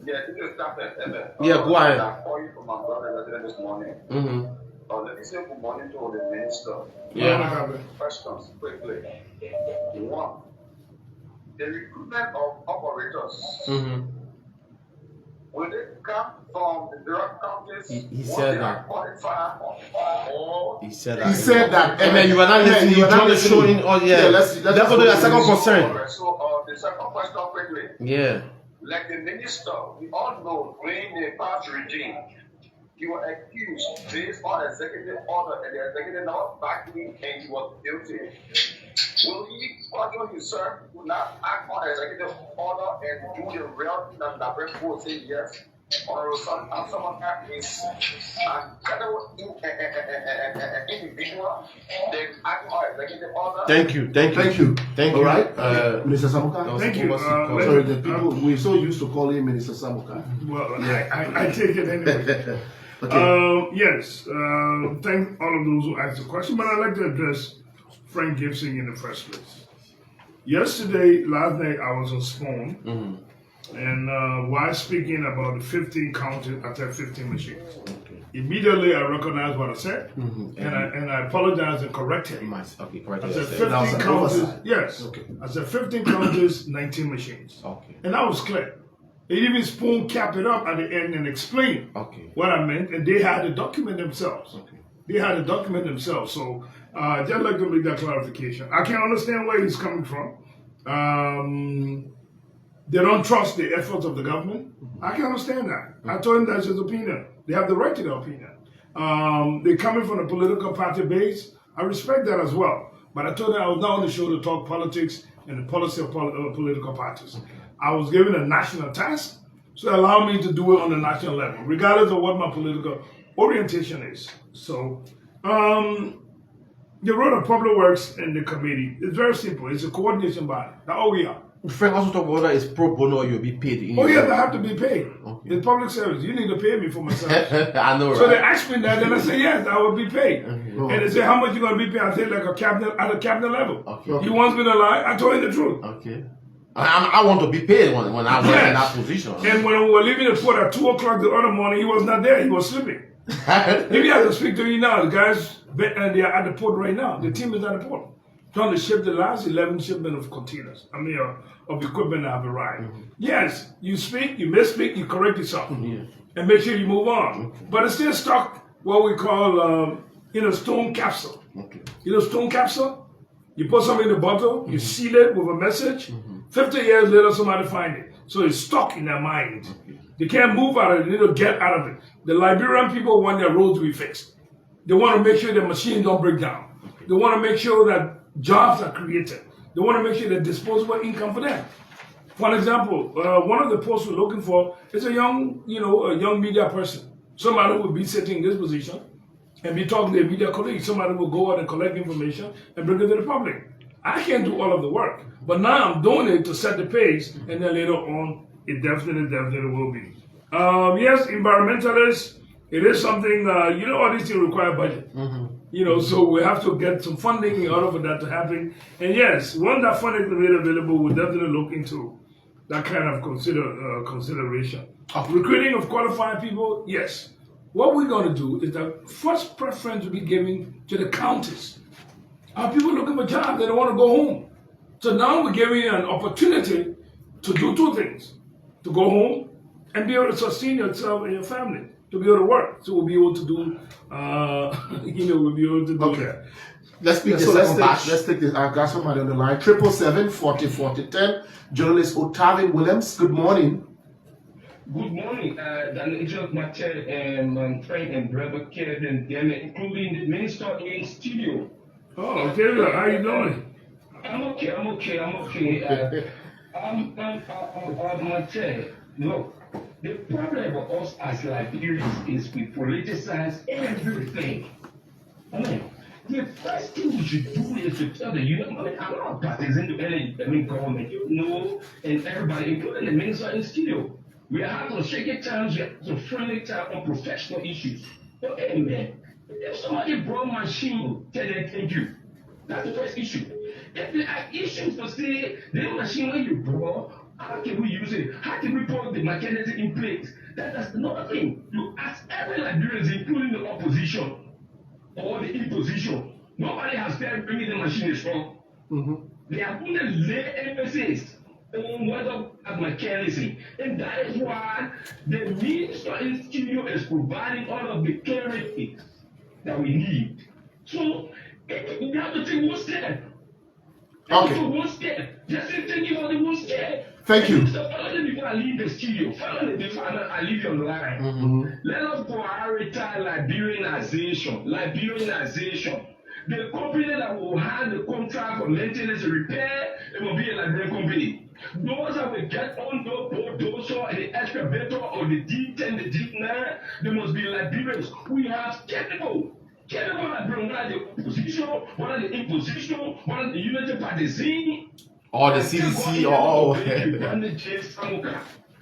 D: Yeah, this is Dr. Emmett.
C: Yeah, go ahead.
D: I'm calling from my brother resident this morning. Let me say good morning to the minister.
C: Yeah.
D: Questions quickly. 1. The recruitment of operators. Will they come from the direct counties?
C: He said that.
D: Or
C: He said that.
B: He said that.
C: And then you were not listening. You joined the show in. Oh yeah.
B: Let's
C: Therefore,
B: go
C: the
B: to
C: second
B: the
C: concern.
D: So the second question quickly.
C: Yeah.
D: Like the minister, we all know during the past regime, he was accused based on executive order and the executive not backing and he was guilty. Will he continue himself to not act on executive order and do the real thing that the president will say yes? Or will someone is a credible individual then act on executive order?
C: Thank you.
B: All right, Mr. Samuka.
A: Thank you.
B: Sorry, the people we're so used to calling Minister Samuka.
A: Well, I take it anyway. Yes. Thank all of those who asked the question, but I'd like to address Frank Gibson in the first place. Last night, I was on Spawn, and while speaking about the 15 counties, I said 15 machines. Immediately, I recognized what I said, and I apologized and corrected him.
C: Okay, correct.
A: I said 15 counties. Yes. Okay. I said 15 counties, 19 machines.
C: Okay.
A: And that was clear. They even spoon cap it up at the end and explain what I meant, and they had to document themselves. So just like to make that clarification. I can understand where he's coming from. They don't trust the efforts of the government. I can understand that. I told him that's his opinion. They have the right to their opinion. They're coming from a political party base. I respect that as well. But I told them I was not on the show to talk politics and the policy of political parties. I was given a national task, so allow me to do it on the national level, regardless of what my political orientation is. So, the role of public works in the committee is very simple. It's a coordination body. That's all we are.
C: Frank also talk about that it's pro bono, you'll be paid.
A: They have to be paid. Okay. In public service, you need to pay me for my service.
C: I know, right?
A: So they asked me that, and I said, yes, I will be paid. And they say, how much you going to be paid? I said, like at a cabinet level. Okay. He wants me to lie. I told him the truth.
C: Okay. I want to be paid when I was in that position.
A: And when we were leaving the port at 2 o'clock the other morning, he was not there. He was sleeping. Maybe I have to speak to you now. The guys, they are at the port right now. The team is at the port, trying to ship the last 11 shipment of containers. Of equipment that have arrived. Yes, you speak, you misspeak, you correct yourself, and make sure you move on. But it's still stuck what we call, stone capsule. Stone capsule? You put something in the bottle, you seal it with a message. 50 years later, somebody find it. So it's stuck in their mind. They can't move out of it. They need to get out of it. The Liberian people want their roads to be fixed. They want to make sure the machines don't break down. They want to make sure that jobs are created. They want to make sure there's disposable income for them. For example, one of the posts we're looking for is a young media person. Somebody who will be sitting in this position and be talking to their media colleagues. Somebody will go out and collect information and bring it to the public. I can't do all of the work. But now I'm doing it to set the pace, and then later on, it definitely will be. Yes, environmentalists, it is something, all these things require budget. So we have to get some funding in order for that to happen. And yes, once that funding is made available, we'll definitely look into that kind of consideration. Recruiting of qualified people, yes. What we're going to do is that first preference will be given to the counties. Our people looking for jobs, they don't want to go home. So now we're giving you an opportunity to do two things: to go home and be able to sustain yourself and your family, to be able to work. So we'll be able to do, we'll be able to do that.
C: Let's speak
B: let's take this. I've got somebody on the line. 777-40-40-10. Journalist Otavin Williams. Good morning.
H: Good morning, Daniel Matel and my friend and brother Kevin, including the minister in studio.
A: Oh, Taylor, how you doing?
H: I'm okay. Matel, look, the problem with us as Liberians is we politicize everything. I mean, the first thing we should do is to tell the union, I'm not partisan to any government, and everybody, including the minister in studio. We have some shaky times, we have some friendly time on professional issues. But hey man, if somebody brought my machine, tell them thank you. That's the first issue. If there are issues to say, the machine that you brought, how can we use it? How can we put the mechanism in place? That's another thing. You ask every Liberians, including the opposition or the opposition. Nobody has said bringing the machine is wrong. They are going to lay emphasis on whether at mechanism. And that is why the Minister in studio is providing all of the clarity that we need. So we have to take one step.
B: Okay.
H: One step. Just thinking about the one step.
B: Thank you.
H: So finally, before I leave the studio, I leave you on the line. Let us prioritize Liberianization. The company that will have the contract for maintenance and repair, it will be a Liberian company. Those that will get on the bulldozer and the excavator or the D10, the D9, they must be Liberians. We have capable Liberians, whether the opposition, whether the imposition, whether the unity party,
C: or the CDC, or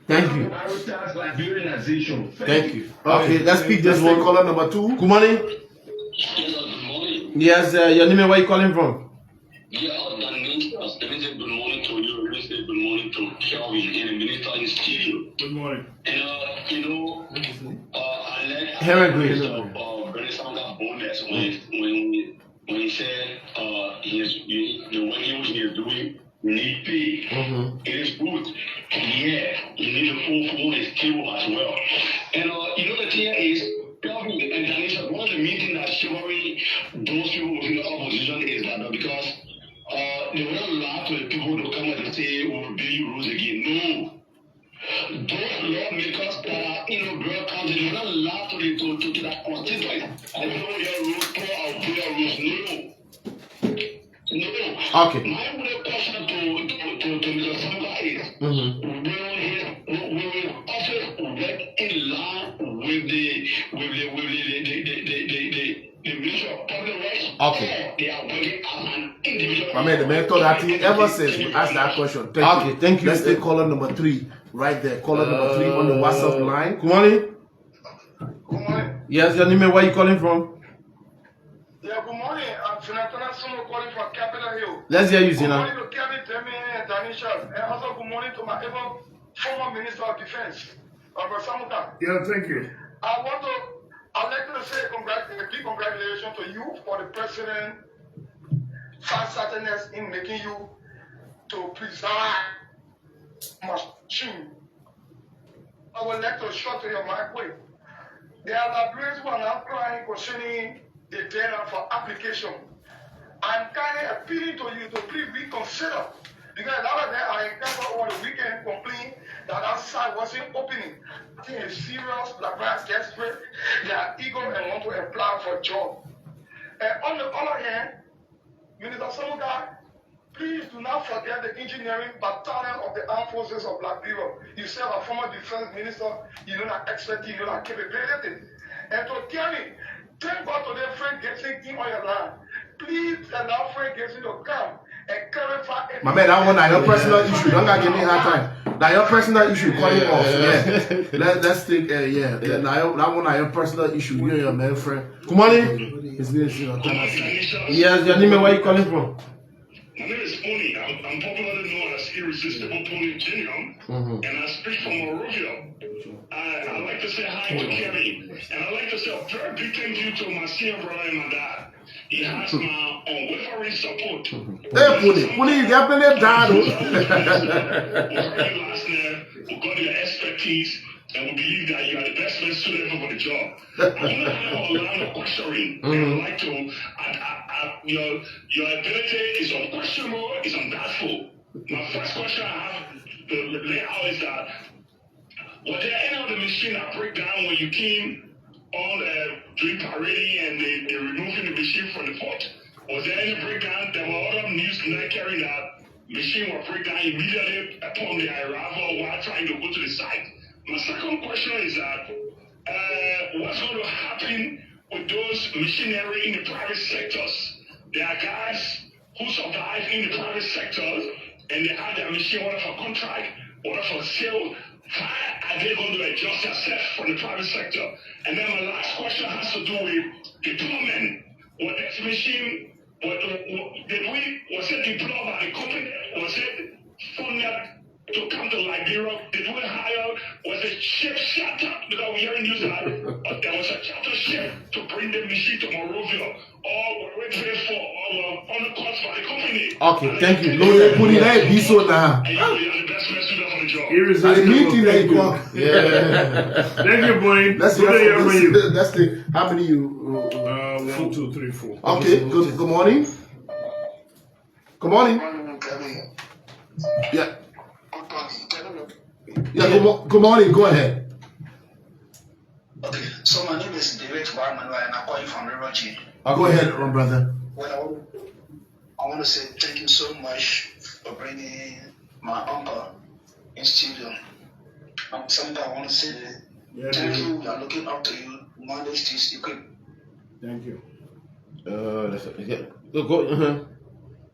C: Thank you.
H: Liberianization.
C: Thank you. Okay, let's pick this one.
B: Caller number 2.
C: Good morning. Yes, your name and where you calling from?
D: Yeah, good morning to you. Let me say good morning to Kelvin and the minister in studio.
A: Good morning.
D: And I like
C: Henry
D: Brownie Sumakai Appears when he said the work he is doing, we need pay. It is good. Yeah, you need to pull his table as well. And the thing is, Kelvin and Tanisha, one of the meetings that chivalry those people within the opposition is that because they will not allow to the people to come and say, we'll build you rules again. No. Those lawmakers that are in the Bureau Council, they will not allow to that constituents. I don't know your rules, or your rules. No.
C: Okay.
D: My only question to Mr. Sumakai is, will office work in line with the Ministry of Public Works?
C: Okay.
D: They are working as an individual.
B: I mean, the mentor that he ever says we ask that question. Thank you. Let's take caller number 3 right there. Caller number 3 on the WhatsApp line.
C: Good morning.
E: Good morning.
C: Yes, your name and where you calling from?
E: Yeah, good morning. I'm Senator Sumo calling from Capitol Hill.
C: Let's hear you,
E: Good
C: Zina.
E: morning to Kevin, Temi, and Tanisha. And also good morning to my former Minister of Defense, Dr. Samuka.
A: Yeah, thank you.
E: I'd like to say a big congratulations to you for the president fast-sightedness in making you to preserve machine. I would like to short to your mind quick. There are Liberians who are now crying concerning the deadline for application. I'm kind of appealing to you to please reconsider. Because a lot of them are encountered over the weekend complaining that site wasn't opening. I think it's serious, Liberians desperate, they are eager and want to apply for a job. And on the other hand, Minister Sumakai, please do not forget the engineering battalion of the armed forces of Liberia. You said a former defense minister, you know that expertise, you know that capability. And to tell me, thank God today Frank Gibson came on your line. Please allow Frank Gibson to come
B: My man, that one is your personal issue. Don't gotta give me a hard time. That your personal issue. Call him off. Yeah. Let's think. That one is your personal issue. You and your man friend.
C: Good morning.
B: His name is
C: Yes, your name. Where you calling from?
D: My name is Tony. I'm popularly known as Irresistible Tony Genium, and I speak from Morovia. I like to say hi to Kerry, and I like to say a very big thank you to my senior brother and my dad. He has my unwavering support.
B: Hey, Puni, you got plenty of dad.
D: We heard you last year, we got your expertise, and we believe that you are the best man suited for the job. I want to have a line of questioning, and I'd like to, your ability is unquestionable, is undoubtful. My first question I have to lay out is that, was there any of the machine that break down when you came on doing parading and they removing the machine from the port? Was there any breakdown? There were other news tonight carrying that machine will break down immediately upon the arrival while trying to go to the site. My second question is that what's going to happen with those machinery in the private sectors? There are guys who survive in the private sectors and they have their machine, whether for contract, whether for sale. How are they going to adjust themselves from the private sector? And then my last question has to do with deployment. Was this machine, was it deployed by the company? Was it funded to come to Liberia? Did we hire, was it ship shut up? Because we hearing news that there was a charter ship to bring the machine to Morovia. Or were we paid for, or were on the cost by the company?
C: Okay, thank you.
B: No, put it there, be so now.
D: And you are the best man suited for the job.
A: Irresistible.
B: Thank you.
A: Yeah. Thank you, boy.
B: Let's
A: Good to hear from you.
B: Let's think. How many you?
A: 1, 2, 3, 4.
B: Okay, good morning. Good morning. Yeah. Yeah, good morning. Go ahead.
I: Okay, so my name is David Warman and I call you from River G.
B: Go ahead, my brother.
I: Well, I want to say thank you so much for bringing my uncle in studio. Something I want to say thank you. We are looking up to you to manage this equipment.
A: Thank you.
C: Go.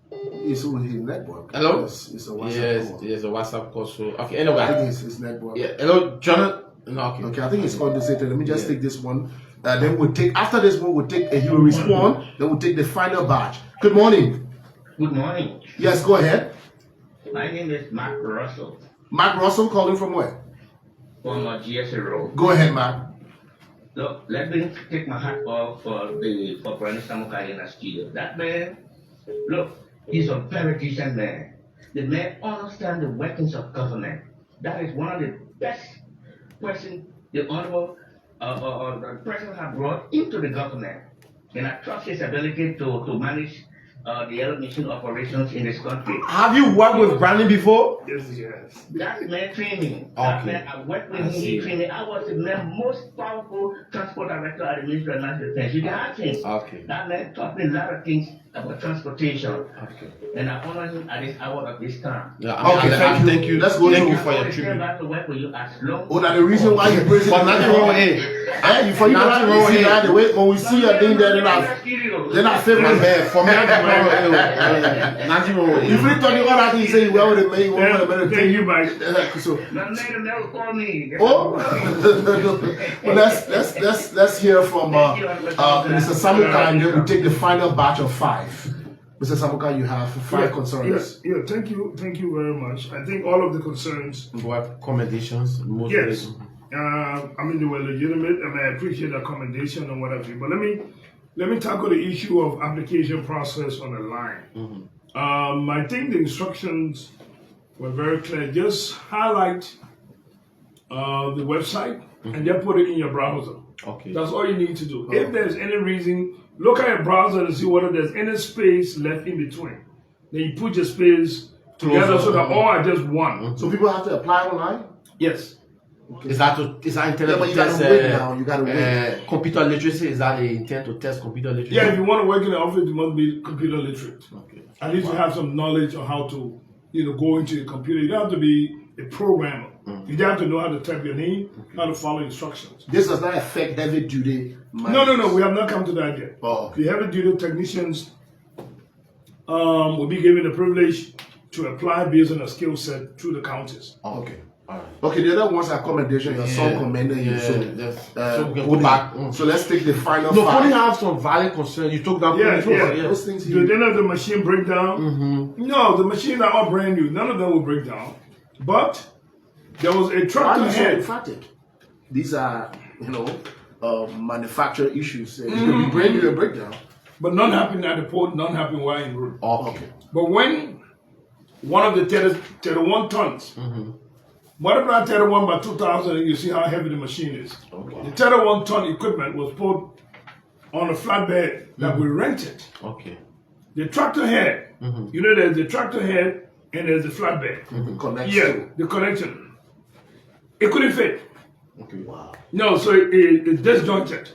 B: It's on his network.
C: Hello?
B: It's a WhatsApp call.
C: Yes, a WhatsApp call. So, okay, anyway.
B: I think it's his network.
C: Yeah, hello, Jonathan. No,
B: Okay, I think it's called the Satan. Let me just take this one. Then we'll take, after this one, he will respond. Then we'll take the final batch. Good morning.
H: Good morning.
B: Yes, go ahead.
H: My name is Mark Russell
B: Mark Russell, calling from where?
H: from GSA Road.
B: Go ahead, Mark.
H: Look, let me take my hat off for Brownie Sumakai in the studio. That man, look, he's a very decent man. The man understands the workings of government. That is one of the best person the honorable the president have brought into the government. And I trust his ability to manage the election operations in this country.
C: Have you worked with Brownie before?
A: Yes.
H: That man trained me.
C: Okay.
H: I worked with him, he trained me. I was the most powerful transport director at the Ministry of National Defense. You can ask him.
C: Okay.
H: That man taught me a lot of things about transportation.
C: Okay.
H: And I honor him at this hour of this time.
C: Yeah, thank you.
B: Let's go
C: Thank
B: to-
C: you for your
H: I
C: tribute.
H: back to work with you as long.
B: Oh, now the reason why you praise it.
C: But nothing wrong with it.
B: Hey, for you
C: Nothing
B: not
C: wrong with
B: see
C: it.
B: that the way when we see your thing there, then I feel my bad.
C: For me, nothing wrong with it. Nothing wrong with
B: If
C: it.
B: we talk about that, you say well with the main one.
A: Thank you, Mike.
B: So,
H: My name never call me.
B: well, let's hear from Mr. Samuka, and then we take the final batch of 5. Mr. Samuka, you have 5 concerns.
A: Yeah, thank you very much. I think all of the concerns,
C: What accommodations? Most
A: yes,
C: of it.
A: I mean, they were legitimate, and I appreciate the accommodation and whatever. But let me tackle the issue of application process on the line. I think the instructions were very clear. Just highlight the website and then put it in your browser.
C: Okay.
A: That's all you need to do. If there's any reason, look at your browser and see whether there's any space left in between. Then you put your space together so that all are just one.
B: So people have to apply online?
A: Yes.
C: Is that internet
B: Yeah, but
C: to
B: you gotta
C: test
B: wait now. You gotta wait.
C: computer literacy? Is that the intent to test computer literacy?
A: Yeah, if you want to work in the office, you must be computer literate.
C: Okay.
A: At least you have some knowledge on how to, go into the computer. You don't have to be a programmer. You don't have to know how to type your name, how to follow instructions.
B: This does not affect heavy duty.
A: No, we have not come to that yet.
B: Oh, okay.
A: The heavy duty technicians, will be given the privilege to apply based on a skill set through the counties.
C: Okay. All right.
B: Okay, the other one's accommodation. Your son commended you. So,
C: so we can go back.
B: So let's take the final
C: No,
B: five.
C: Pony have some valid concern. You took that.
A: Yeah.
B: Those things
A: Do they know the machine break down?
C: Mm-hmm.
A: No, the machines are all brand new. None of them will break down. But there was a tractor
B: Why are you so
A: head.
B: emphatic? These are, manufacturer issues. It could be brand new breakdown.
A: But none happened at the port, none happened while en route.
B: Okay.
A: But when one of the 31 tons, multiply 31 by 2,000, and you see how heavy the machine is.
C: Okay.
A: The 31 ton equipment was put on a flatbed that we rented.
C: Okay.
A: The tractor head, there's the tractor head and there's the flatbed.
B: Connection.
A: The connection. It couldn't fit.
C: Okay. Wow.
A: No, so it disjointed.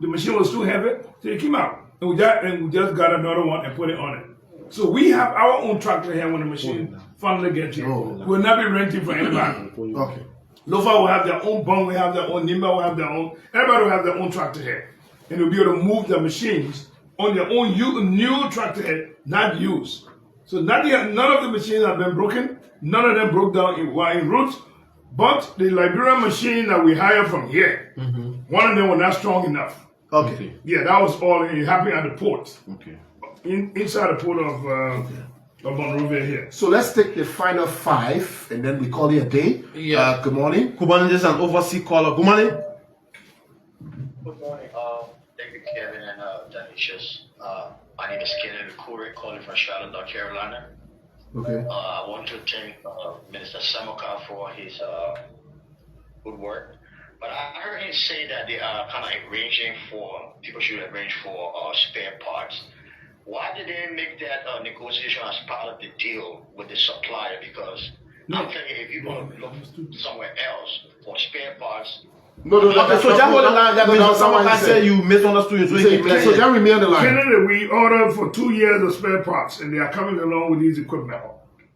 A: The machine was too heavy, so it came out. And we just got another one and put it on it. So we have our own tractor here when the machine finally gets here. We'll not be renting for anybody.
B: Okay.
A: Lofa will have their own bunk, we have their own, Nimba will have their own, everybody will have their own tractor head. And they'll be able to move the machines on their own new tractor head, not used. So none of the machines have been broken, none of them broke down while en route, but the Liberian machine that we hired from here, one of them was not strong enough.
B: Okay.
A: Yeah, that was all happening at the port.
C: Okay.
A: Inside the port of Monrovia here.
B: So let's take the final five and then we call it a day.
C: Yeah.
B: Good morning.
C: Good morning. This is an overseas caller. Good morning.
J: Good morning. Thank you, Kevin and Danicious. My name is Kenneth Recruitment, calling from Charlotte, North Carolina.
B: Okay.
J: I want to thank Minister Sumakai for his good work. But I heard him say that they are kind of people should arrange for spare parts. Why did they make that negotiation as part of the deal with the supplier? Because I'm telling you, if you go look somewhere else for spare parts.
B: No.
C: Okay, so just hold the line. That means someone can say you misunderstood. So
B: just remain on the line.
A: Canada, we ordered for 2 years of spare parts, and they are coming along with these equipment.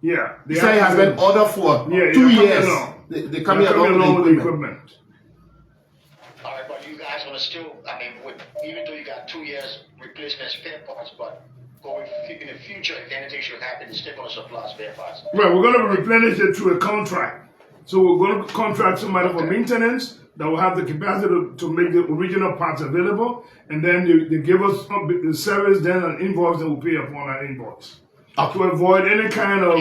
A: Yeah.
B: He said it has been ordered for 2 years. They're coming along with the equipment.
J: All right, but you guys want to still, even though you got 2 years replacement spare parts, but in the future, if anything should happen, you're still going to supply spare parts.
A: Right, we're going to replenish it through a contract. So we're going to contract somebody for maintenance that will have the capacity to make the original parts available, and then they give us the service, then an invoice that will pay upon our invoice. To avoid any kind of...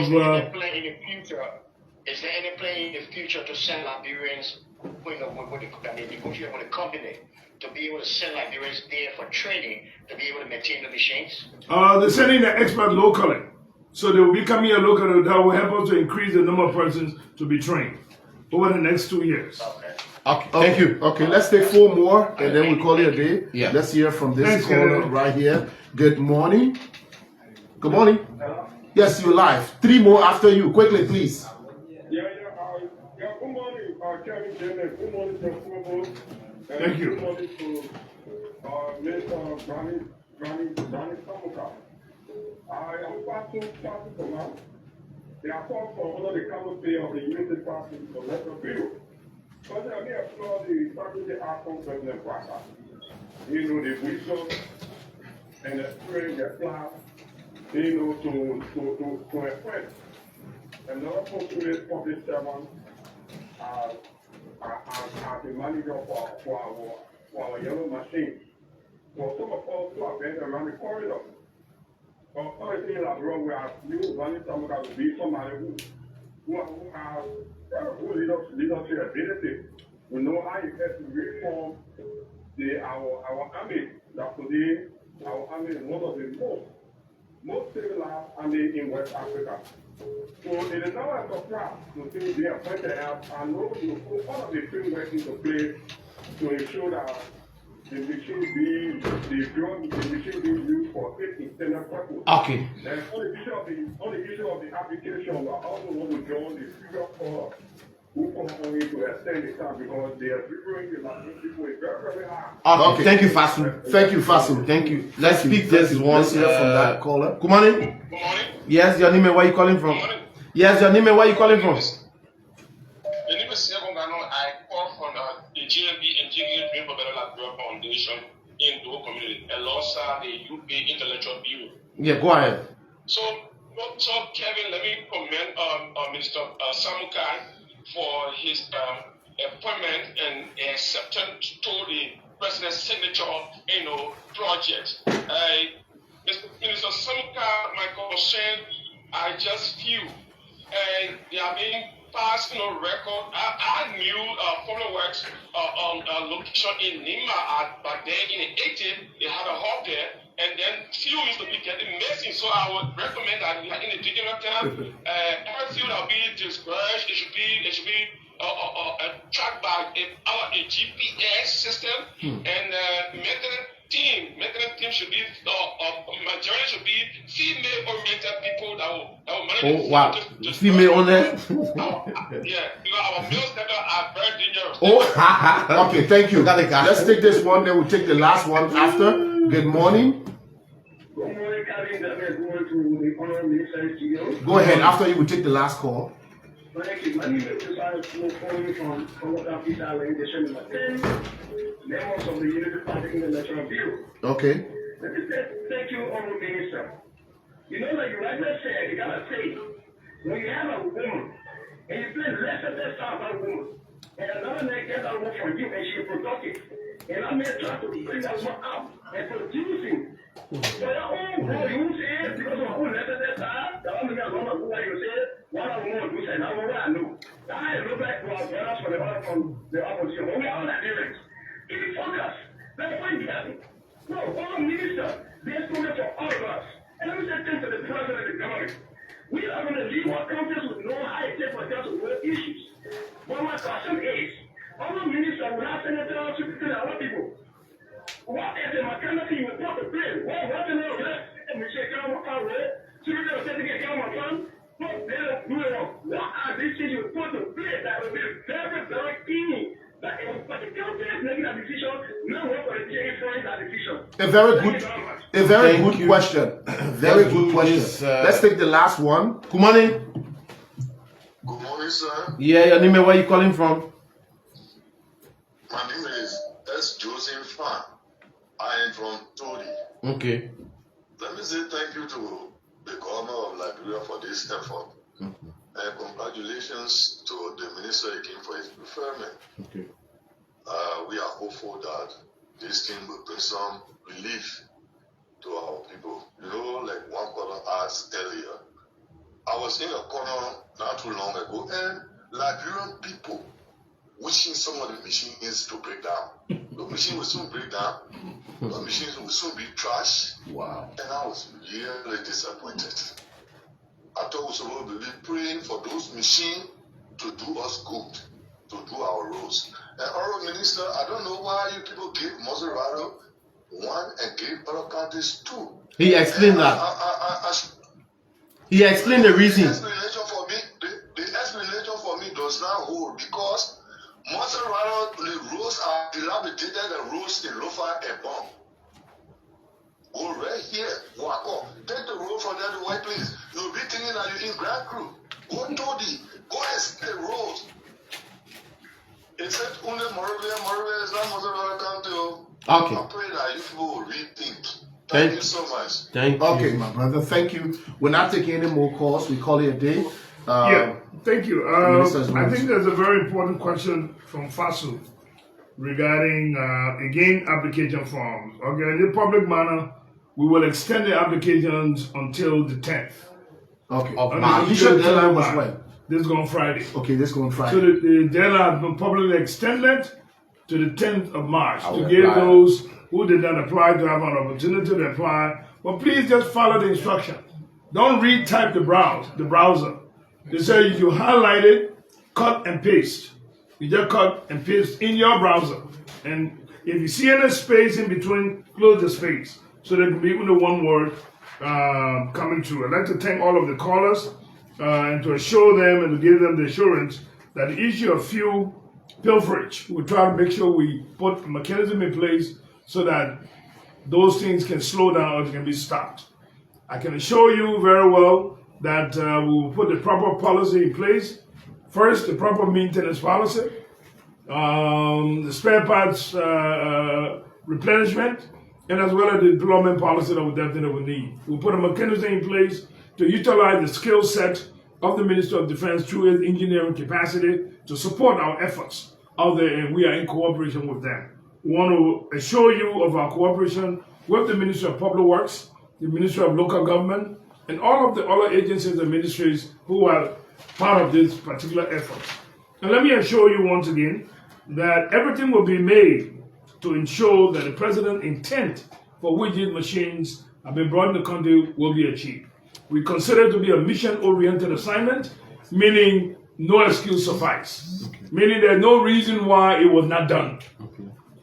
J: Is there any plan in the future to send Liberians with the company to be able to send Liberians there for training to be able to maintain the machines?
A: They're sending the expert locally. So they will be coming here locally that will help us to increase the number of persons to be trained over the next 2 years.
C: Okay. Thank you.
B: Okay, let's take 4 more and then we call it a day.
C: Yeah.
B: Let's hear from this caller right here. Good morning. Good morning. Yes, you're live. 3 more after you. Quickly, please.
E: Good morning, Kevin Janet. Good morning, Jeff.
A: Thank you.
E: Good morning to Mr. Brownie Sumakai. I am passing from now. They are called for under the canopy of the United Party for Letter Bureau. But I may applaud the faculty outcome President Kwaka. The wisdom and the spirit, the plan, to a friend. Another postulate public servant as the manager for our yellow machine. For some of us who have been around the corridor, authority in Labrador, we have new Brownie Sumakai to be somebody who has leadership ability. We know how it has to reform our army. That today, our army is one of the most civilized army in West Africa. So it is now a surprise to see the appointed help and know you put all of the framework into place to ensure that the machine being used for its intended purpose.
C: Okay.
E: And on the issue of the application, I also want to join the previous caller who come only to extend the time because they are reviewing the machine people is very, very hard.
C: Okay. Thank you, Fasu.
B: Thank you, Fasu.
C: Thank you. Let's speak this one.
B: Let's hear from that caller.
C: Good morning.
J: Good morning.
C: Yes, your name and where you calling from?
J: Good morning.
C: Yes, your name and where you calling from?
J: The name is Siagongano. I call from the GMB and GMB Dream for Better Life Foundation in Doho community alongside the UK Intellectual Bureau.
C: Yeah, go ahead.
K: So Kevin, let me commend Mr. Samukai for his appointment and acceptance to the president's signature, project. Mr. Minister Samukai, my concern, I just feel they are being passed, record. I knew Formula Works location in Nima, but then in the 80s, they had a hub there, and then fuel used to be getting messy. So I would recommend that in the digital time, every fuel that be dispersed, it should be tracked by a GPS system, and maintenance team should be majority should be female-oriented people that will manage.
C: Oh wow, female on that.
K: Yeah, our males are very dangerous.
B: Oh, okay, thank you. Let's take this one, then we'll take the last one after. Good morning.
E: Good morning, Kevin. Going to the Honorable Minister Studio.
B: Go ahead. After you, we'll take the last call.
E: Thank you. My name is calling from what Office Organization number 10, members of the Unity Party International Bureau.
B: Okay.
E: Let me say thank you, Honorable Minister. You know, like you rightly said, you gotta say, when you have a woman and you play less of that stuff about a woman, and another man gets that woman from you and she's productive, and I may try to bring that woman out and producing. So your own boy, you say, because of who left that time, the only guy who you say, what I want to say, and I know what I know. I look like to our brothers from the opposition, but we are all adherents. Keep it focused. Let's find Kevin. No, all minister, they're spoken for all of us. And let me say things to the president of the government. We are going to leave our countries with no high tech for just world issues. But my question is, all the ministers will have senators to tell our people. What is the mechanism you put to play? What is the Michelle Kama so you don't take a Kama fund? No, they don't do it all. What are these things you put to play that will be very, very key? That if the country is making a decision, no one politician influence that decision.
B: A very good question. Very good question. Let's take the last one.
C: Good morning.
L: Good morning, sir.
C: Yeah, your name, where you calling from?
L: My name is S. Joseph Fan. I am from Todi.
C: Okay.
L: Let me say thank you to the government of Liberia for this effort. And congratulations to the Minister again for his preferment.
C: Okay.
L: We are hopeful that this thing will bring some relief to our people. You know, like one caller asked earlier, I was in a corner not too long ago, and Liberian people wishing some of the machines to break down. The machine will soon break down. The machines will soon be trash.
B: Wow.
L: And I was really disappointed. I thought we were supposed to be praying for those machines to do us good, to do our roads. And Honorable Minister, I don't know why you people give Maserati one and give other counties two.
C: He explained that. He explained the reason.
L: The explanation for me does not hold because Maserati, the roads are dilapidated and roads in Lofa and Bomb. Go right here, Wako. Take the road from there to White Place. You'll be thinking that you're in Grand Crew. Go Todi. Go and see the roads. Except only Moravia is not Maserati County.
C: Okay.
L: I pray that you people will rethink.
C: Thank
L: you so much.
C: Thank you.
B: Okay, my brother. Thank you. We're not taking any more calls. We call it a day.
A: Thank you. I think there's a very important question from Fasu regarding, again, application forms. Okay, in the public manner, we will extend the applications until the 10th.
B: Okay.
A: Initial deadline was when? This is going Friday.
B: Okay, this going Friday.
A: So the deadline has been publicly extended to the 10th of March to give those who did not apply to have an opportunity to apply. But please just follow the instructions. Don't retype the browser. They say if you highlight it, cut and paste. You just cut and paste in your browser. And if you see any space in between, close the space. So there can be even one word coming through. I'd like to thank all of the callers and to assure them and to give them the assurance that the issue of fuel pilferage, we'll try to make sure we put a mechanism in place so that those things can slow down or can be stopped. I can assure you very well that we will put the proper policy in place. First, the proper maintenance policy, the spare parts replenishment, and as well as the deployment policy that we definitely will need. We'll put a mechanism in place to utilize the skill set of the Minister of Defense through his engineering capacity to support our efforts out there, and we are in cooperation with them. We want to assure you of our cooperation with the Ministry of Public Works, the Ministry of Local Government, and all of the other agencies and ministries who are part of this particular effort. And let me assure you once again that everything will be made to ensure that the President's intent for which these machines have been brought in the country will be achieved. We consider it to be a mission-oriented assignment, meaning no excuse suffice, meaning there's no reason why it was not done.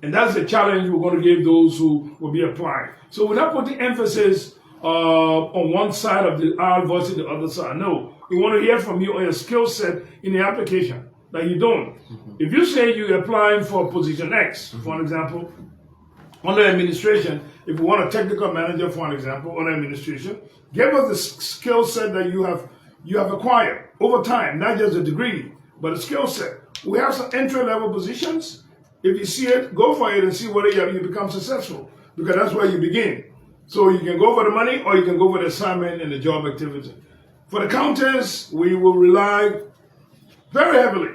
A: And that's the challenge we're going to give those who will be applying. So we're not putting emphasis on one side of the aisle versus the other side. No, we want to hear from you on your skill set in the application that you're doing. If you say you're applying for position X, for an example, under administration, if you want a technical manager, for an example, under administration, give us the skill set that you have acquired over time, not just a degree, but a skill set. We have some entry-level positions. If you see it, go for it and see whether you become successful, because that's where you begin. So you can go for the money or you can go for the assignment and the job activity. For the counters, we will rely very heavily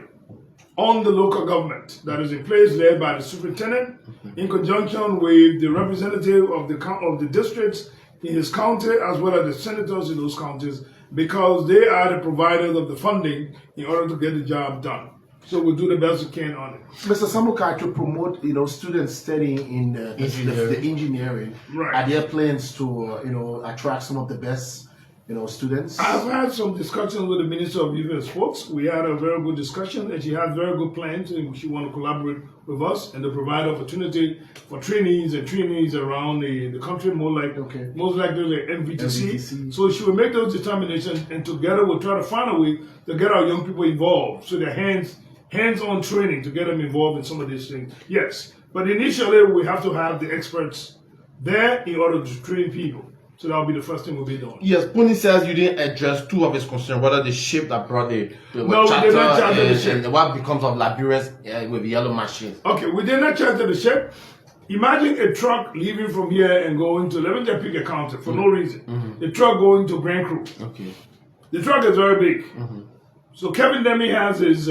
A: on the local government that is in place, led by the superintendent, in conjunction with the representative of the districts in his county, as well as the senators in those counties, because they are the providers of the funding in order to get the job done. So we'll do the best we can on it.
B: Mr. Sumakai, to promote, students studying in the engineering,
A: right.
B: Are there plans to, attract some of the best, students?
A: I've had some discussions with the Minister of Youth and Sports. We had a very good discussion, and she has very good plans, and she wants to collaborate with us and to provide opportunity for trainees around the country, most likely MVTC. So she will make those determinations, and together we'll try to find a way to get our young people involved, so their hands-on training to get them involved in some of these things. Yes, but initially we have to have the experts there in order to train people. So that'll be the first thing we'll be doing.
C: Yes, Puni says you didn't address two of his concerns, whether the ship that brought the
A: no, we did not charter the ship.
C: And what becomes of Liberians with the yellow machines.
A: Okay, we did not charter the ship. Imagine a truck leaving from here and going to, let me just pick a counter for no reason. The truck going to Grand Crew.
C: Okay.
A: The truck is very big. So Kevin Demi has his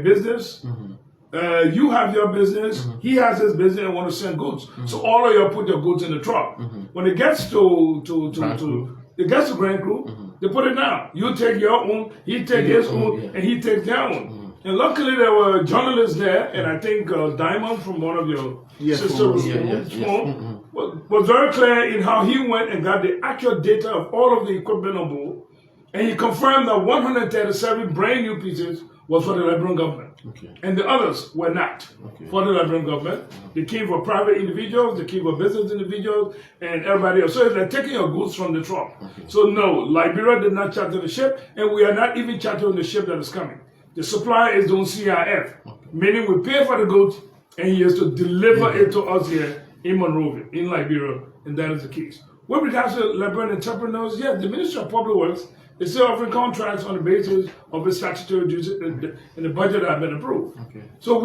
A: business. You have your business. He has his business and want to send goods. So all of you put your goods in the truck. When it gets to Grand Crew, they put it down. You take your own, he take his own, and he takes their own. And luckily there were journalists there, and I think Diamond from one of your sisters was very clear in how he went and got the accurate data of all of the equipment on board. And he confirmed that 137 brand new pieces was for the Liberian government. And the others were not for the Liberian government. They came for private individuals, they came for business individuals, and everybody else. So they're taking your goods from the truck. So no, Liberia did not charter the ship, and we are not even chartering the ship that is coming. The supplier is doing CIF, meaning we pay for the goods, and he has to deliver it to us here in Monrovia, in Liberia, and that is the case. With regards to Liberian entrepreneurs, yes, the Ministry of Public Works is still offering contracts on the basis of its statutory duties and the budget that has been approved. So we